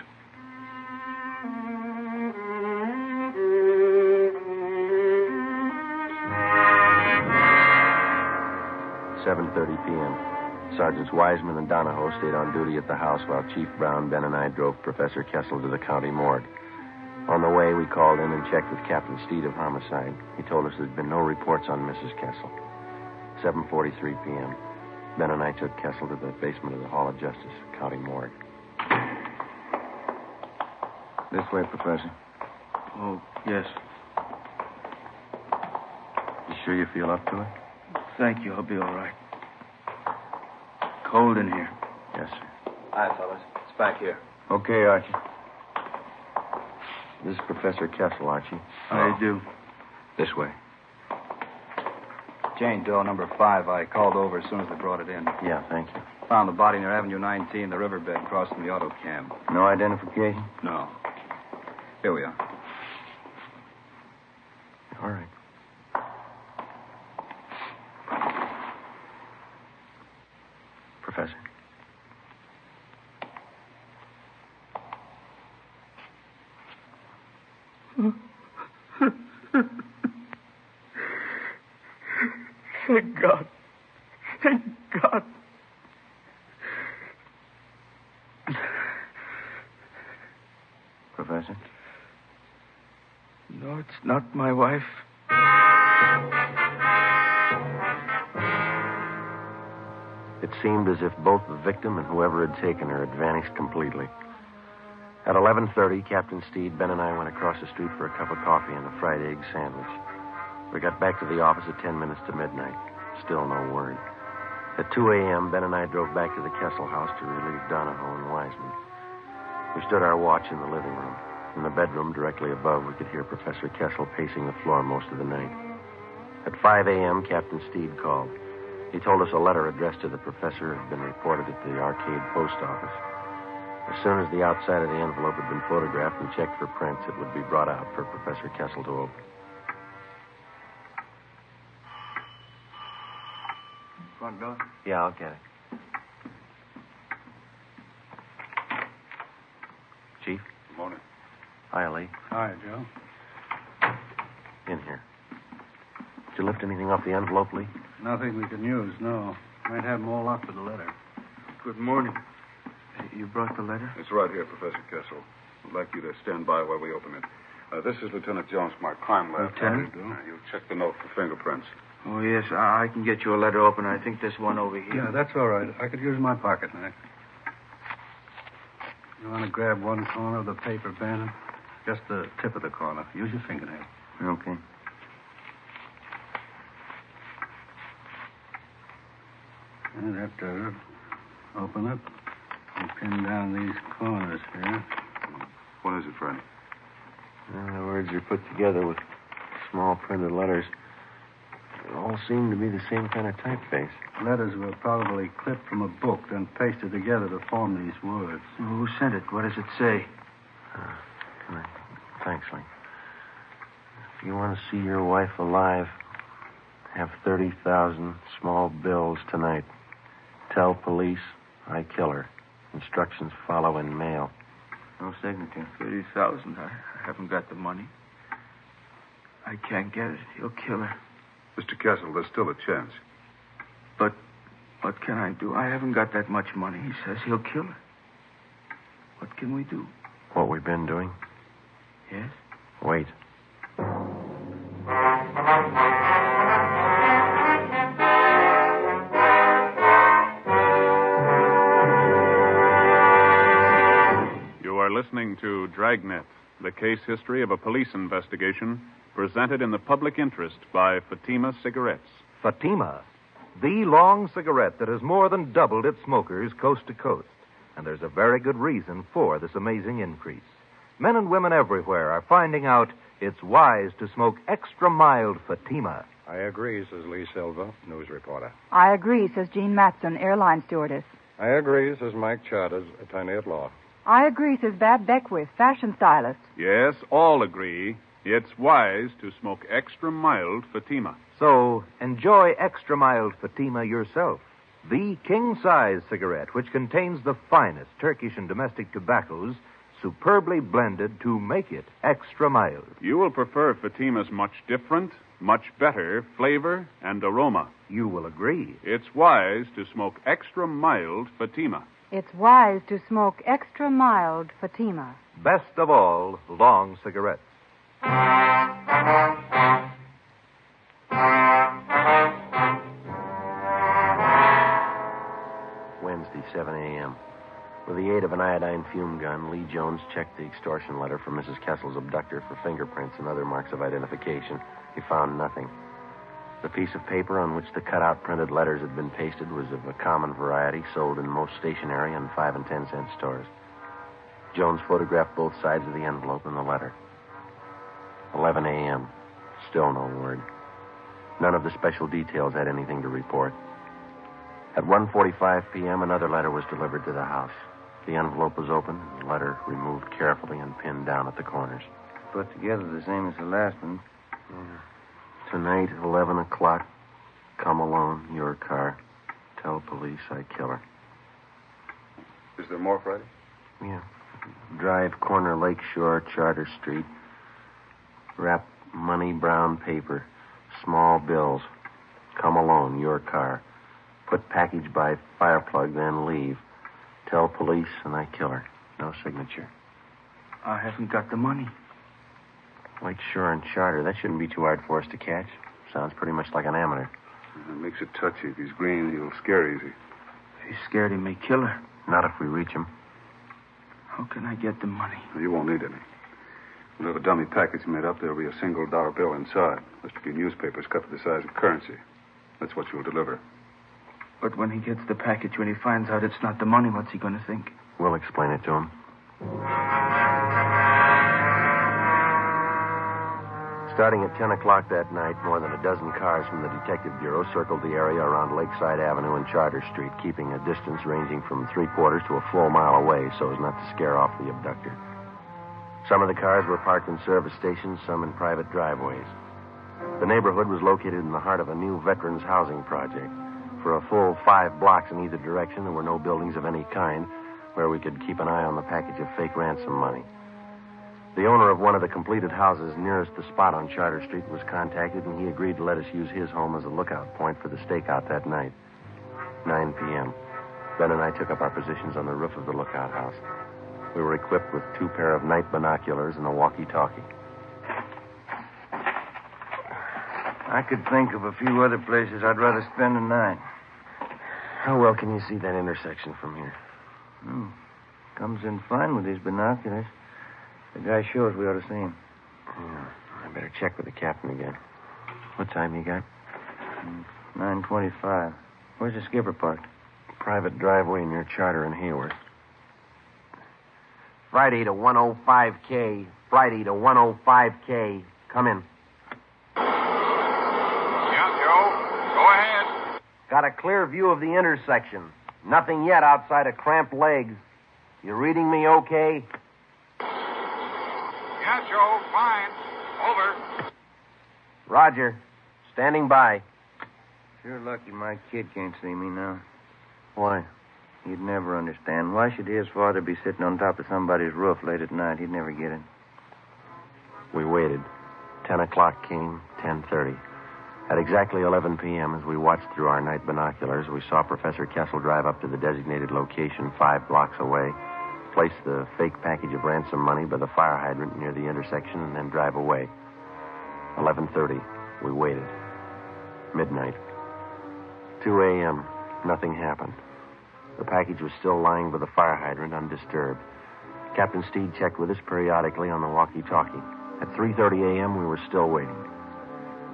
"7:30 p.m. Sergeants Wiseman and Donahoe stayed on duty at the house while Chief Brown, Ben, and I drove Professor Kessel to the county morgue. On the way, we called in and checked with Captain Steed of Homicide. He told us there'd been no reports on Mrs. Kessel. 7:43 p.m. Ben and I took Kessel to the basement of the Hall of Justice, county morgue. This way, Professor. Oh, yes. You sure you feel up to it? Thank you. I'll be all right. Cold in here. Yes, sir. Hi, fellas. It's back here. Okay, Archie. This is Professor Kessel, Archie. How do you do? This way. Jane Doe, number 5. I called over as soon as they brought it in. Yeah, thank you. Found the body near Avenue 19, the riverbed crossing the auto cam. No identification? No. Here we are. All right. Professor. Thank God. Thank God. Professor? No, it's not my wife. It seemed as if both the victim and whoever had taken her had vanished completely. At 11:30, Captain Steed, Ben, and I went across the street for a cup of coffee and a fried egg sandwich. We got back to the office at 10 minutes to midnight. Still no word. At 2 a.m., Ben and I drove back to the Kessel house to relieve Donahoe and Wiseman. We stood our watch in the living room. In the bedroom directly above, we could hear Professor Kessel pacing the floor most of the night. At 5 a.m., Captain Steed called. He told us a letter addressed to the professor had been reported at the Arcade Post Office. As soon as the outside of the envelope had been photographed and checked for prints, it would be brought out for Professor Kessel to open. Front door? Yeah, I'll get it. Chief? Good morning. Hi, Lee. Hi, Joe. In here. Did you lift anything off the envelope, Lee? Nothing we can use, no. Might have them all up with the letter. Good morning. You brought the letter? It's right here, Professor Kessel. I'd like you to stand by while we open it. This is Lieutenant Jones from our crime lab. Lieutenant? You check the note for fingerprints. Oh, yes. I can get you a letter open. I think there's one over here. Yeah, that's all right. I could use my pocket knife. You want to grab one corner of the paper, Ben? Just the tip of the corner. Use your fingernail. Okay. And that does it. Open it and pin down these corners here. What is it, Freddie? The words are put together with small printed letters. They all seem to be the same kind of typeface. Letters were probably clipped from a book, then pasted together to form these words. Who sent it? What does it say? Come on. Thanks, Lee. If you want to see your wife alive, have 30,000 small bills tonight. Tell police I kill her. Instructions follow in mail. No signature. 30,000. I haven't got the money. I can't get it. He'll kill her. Mr. Kessel, there's still a chance. But what can I do? I haven't got that much money. He says he'll kill her. What can we do? What we've been doing? Yes? Wait. You are listening to Dragnet, the case history of a police investigation presented in the public interest by Fatima Cigarettes. Fatima, the long cigarette that has more than doubled its smokers coast to coast. And there's a very good reason for this amazing increase. Men and women everywhere are finding out it's wise to smoke extra mild Fatima. I agree, says Lee Silva, news reporter. I agree, says Jean Matson, airline stewardess. I agree, says Mike Charters, attorney at law. I agree, says Bab Beckwith, fashion stylist. Yes, all agree it's wise to smoke extra mild Fatima. So enjoy extra mild Fatima yourself. The king-size cigarette, which contains the finest Turkish and domestic tobaccos, superbly blended to make it extra mild. You will prefer Fatima's much different, much better flavor and aroma. You will agree. It's wise to smoke extra mild Fatima. It's wise to smoke extra mild Fatima. Best of all, long cigarettes. Wednesday, 7 a.m. With the aid of an iodine fume gun, Lee Jones checked the extortion letter from Mrs. Kessel's abductor for fingerprints and other marks of identification. He found nothing. The piece of paper on which the cutout printed letters had been pasted was of a common variety sold in most stationery and 5 and 10 cent stores. Jones photographed both sides of the envelope and the letter. 11 a.m. Still no word. None of the special details had anything to report. At 1:45 p.m., another letter was delivered to the house. The envelope was opened, and the letter removed carefully and pinned down at the corners. Put together the same as the last one. Yeah. Tonight, 11 o'clock. Come alone, your car. Tell police I kill her. Is there more, Friday? Yeah. Drive corner Lakeshore, Charter Street. Wrap money brown paper. Small bills. Come alone, your car. Put package by fireplug, then leave. Tell police and I kill her. No signature. I haven't got the money. Lakeshore and Charter. That shouldn't be too hard for us to catch. Sounds pretty much like an amateur. It makes it touchy. If he's green, he'll scare easy. If he's scared, he may kill her. Not if we reach him. How can I get the money? You won't need any. We'll have a dummy package made up. There'll be a $1 bill inside. There's a few newspapers cut to the size of currency. That's what you'll deliver. But when he gets the package, when he finds out it's not the money, what's he going to think? We'll explain it to him. Starting at 10 o'clock that night, more than a dozen cars from the Detective Bureau circled the area around Lakeside Avenue and Charter Street, keeping a distance ranging from 3/4 to a full mile away so as not to scare off the abductor. Some of the cars were parked in service stations, some in private driveways. The neighborhood was located in the heart of a new veterans housing project. For a full 5 blocks in either direction, there were no buildings of any kind where we could keep an eye on the package of fake ransom money. The owner of one of the completed houses nearest the spot on Charter Street was contacted, and he agreed to let us use his home as a lookout point for the stakeout that night. 9 p.m. Ben and I took up our positions on the roof of the lookout house. We were equipped with 2 pair of night binoculars and a walkie-talkie. I could think of a few other places I'd rather spend the night. How well can you see that intersection from here? Comes in fine with these binoculars. The guy shows we ought to see him. Yeah, I better check with the captain again. What time you got? 9:25. Where's the skipper parked? Private driveway near Charter and Hayward. Friday to 105K. Friday to 105K. Come in. Yeah, Joe? Got a clear view of the intersection. Nothing yet outside of cramped legs. You reading me okay? Yeah, Joe. Fine. Over. Roger. Standing by. Sure lucky my kid can't see me now. Why? He'd never understand. Why should his father be sitting on top of somebody's roof late at night? He'd never get it. We waited. 10 o'clock came, 10:30. At exactly 11 p.m., as we watched through our night binoculars, we saw Professor Kessel drive up to the designated location 5 blocks away, place the fake package of ransom money by the fire hydrant near the intersection, and then drive away. 11:30. We waited. Midnight. 2 a.m. Nothing happened. The package was still lying by the fire hydrant, undisturbed. Captain Steed checked with us periodically on the walkie-talkie. At 3:30 a.m., we were still waiting.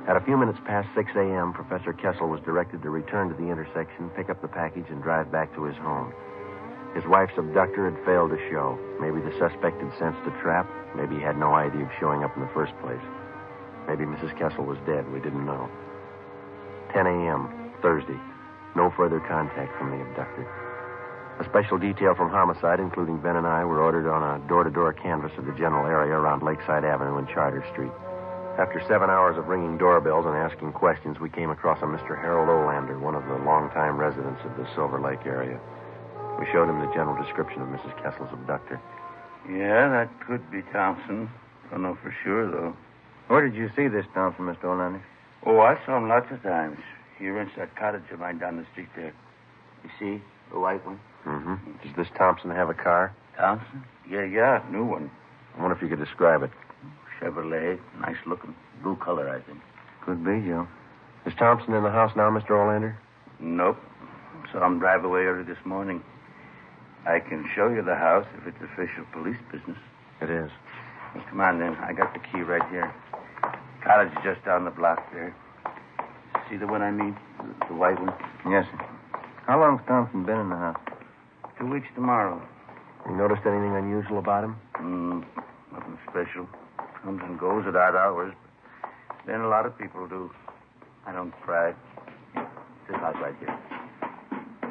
At a few minutes past 6 a.m., Professor Kessel was directed to return to the intersection, pick up the package, and drive back to his home. His wife's abductor had failed to show. Maybe the suspect had sensed a trap. Maybe he had no idea of showing up in the first place. Maybe Mrs. Kessel was dead. We didn't know. 10 a.m., Thursday. No further contact from the abductor. A special detail from Homicide, including Ben and I, were ordered on a door-to-door canvass of the general area around Lakeside Avenue and Charter Street. After 7 hours of ringing doorbells and asking questions, we came across a Mr. Harold Olander, one of the longtime residents of the Silver Lake area. We showed him the general description of Mrs. Kessel's abductor. Yeah, that could be Thompson. Don't know for sure, though. Where did you see this Thompson, Mr. Olander? Oh, I saw him lots of times. He rents that cottage of mine down the street there. You see? The white one? Mm-hmm. Does this Thompson have a car? Thompson? Yeah, new one. I wonder if you could describe it. Chevrolet, nice looking. Blue color, I think. Could be, Joe. Is Thompson in the house now, Mr. Olander? Nope. Saw him drive away early this morning. I can show you the house if it's official police business. It is. Well, come on, then. I got the key right here. Cottage is just down the block there. See the one I mean? The white one? Yes, sir. How long's Thompson been in the house? 2 weeks tomorrow. You noticed anything unusual about him? Nothing special. Comes and goes at odd hours. Then a lot of people do. I don't pry. This house right here.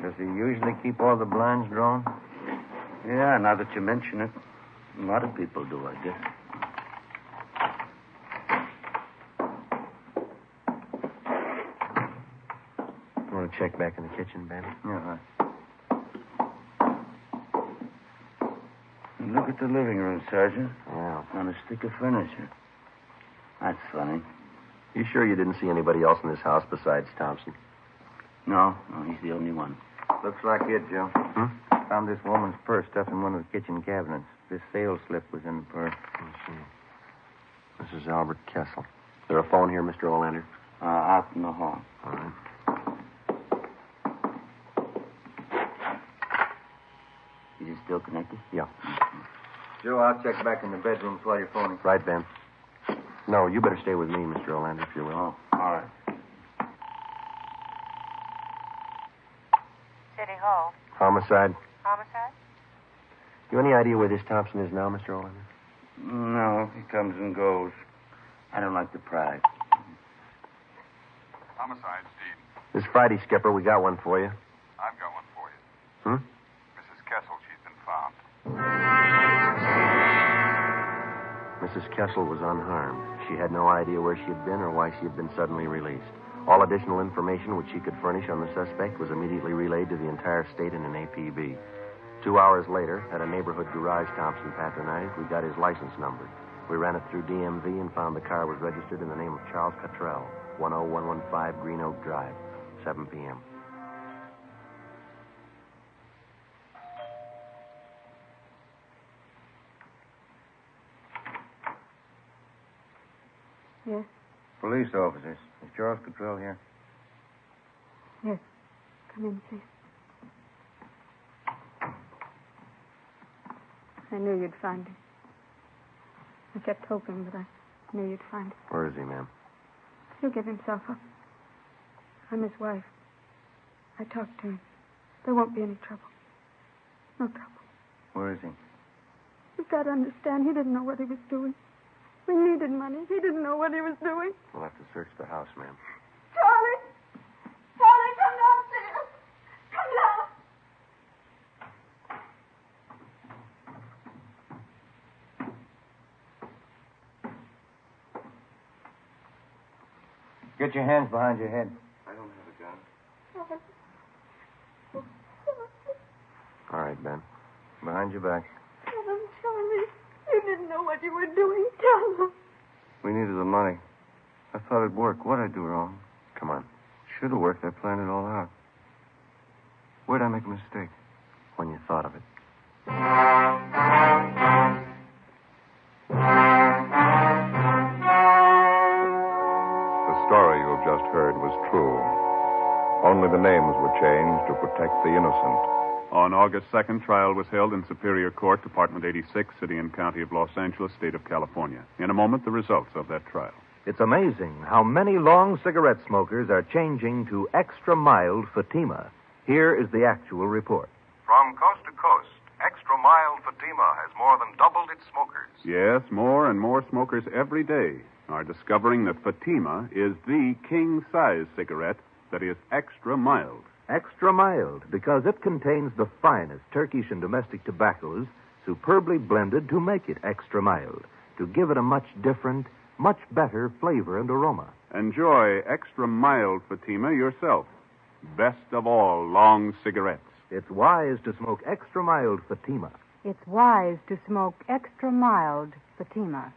Does he usually keep all the blinds drawn? Yeah, now that you mention it. A lot of people do, I guess. You want to check back in the kitchen, Ben? Yeah, Look at the living room, Sergeant. Yeah. On a stick of furniture. That's funny. You sure you didn't see anybody else in this house besides Thompson? No, he's the only one. Looks like it, Joe. Found this woman's purse stuffed in one of the kitchen cabinets. This sales slip was in the purse. I see. This is Albert Kessel. Is there a phone here, Mr. Olander? Out in the hall. All right. Is it still connected? Yeah. Joe, I'll check back in the bedrooms while you're phoning. Right, Ben. No, you better stay with me, Mr. Olander, if you will. Oh, all right. City Hall. Homicide. Homicide? You any idea where this Thompson is now, Mr. Olander? No, he comes and goes. I don't like to pry. Homicide, Steve. This Friday, Skipper, we got one for you. I've got one for you. Mrs. Kessel, she's been found. Mrs. Kessel was unharmed. She had no idea where she had been or why she had been suddenly released. All additional information which she could furnish on the suspect was immediately relayed to the entire state in an APB. 2 hours later, at a neighborhood garage Thompson patronized, we got his license number. We ran it through DMV and found the car was registered in the name of Charles Cottrell, 10115 Green Oak Drive, 7 p.m. Yes, Police officers. Is Charles Cottrell here? yes. Come in, please. I knew you'd find him. I kept hoping, but I knew you'd find him. Where is he, ma'am? He'll give himself up. I'm his wife. I talked to him. There won't be any trouble. No trouble. Where is he? You've got to understand, he didn't know what he was doing. We needed money. He didn't know what he was doing. We'll have to search the house, ma'am. Charlie! Charlie, come down Get your hands behind your head. I don't have a gun. All right, Ben. Behind your back. Tell them, Charlie. You didn't know what you were doing. Tell them. We needed the money. I thought it'd work. What'd I do wrong? Come on. Should have worked. I planned it all out. Where'd I make a mistake? When you thought of it. The story you have just heard was true. Only the names were changed to protect the innocent. On August 2nd, trial was held in Superior Court, Department 86, City and County of Los Angeles, State of California. In a moment, the results of that trial. It's amazing how many long cigarette smokers are changing to extra mild Fatima. Here is the actual report. From coast to coast, extra mild Fatima has more than doubled its smokers. Yes, more and more smokers every day are discovering that Fatima is the king-size cigarette that is extra mild. Extra mild because it contains the finest Turkish and domestic tobaccos superbly blended to make it extra mild, to give it a much different, much better flavor and aroma. Enjoy extra mild Fatima yourself. Best of all long cigarettes. It's wise to smoke extra mild Fatima. It's wise to smoke extra mild Fatima.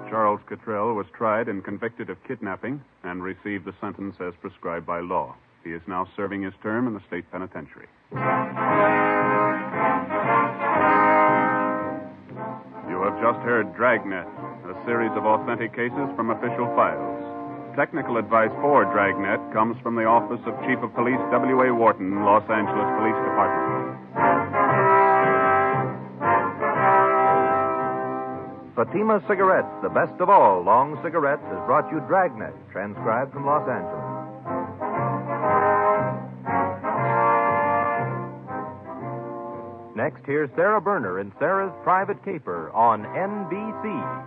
Charles Cottrell was tried and convicted of kidnapping and received the sentence as prescribed by law. He is now serving his term in the state penitentiary. You have just heard Dragnet, a series of authentic cases from official files. Technical advice for Dragnet comes from the Office of Chief of Police W.A. Wharton, Los Angeles Police Department. Fatima Cigarettes, the best of all long cigarettes, has brought you Dragnet, transcribed from Los Angeles. Next, here's Sarah Berner in Sarah's Private Caper on NBC.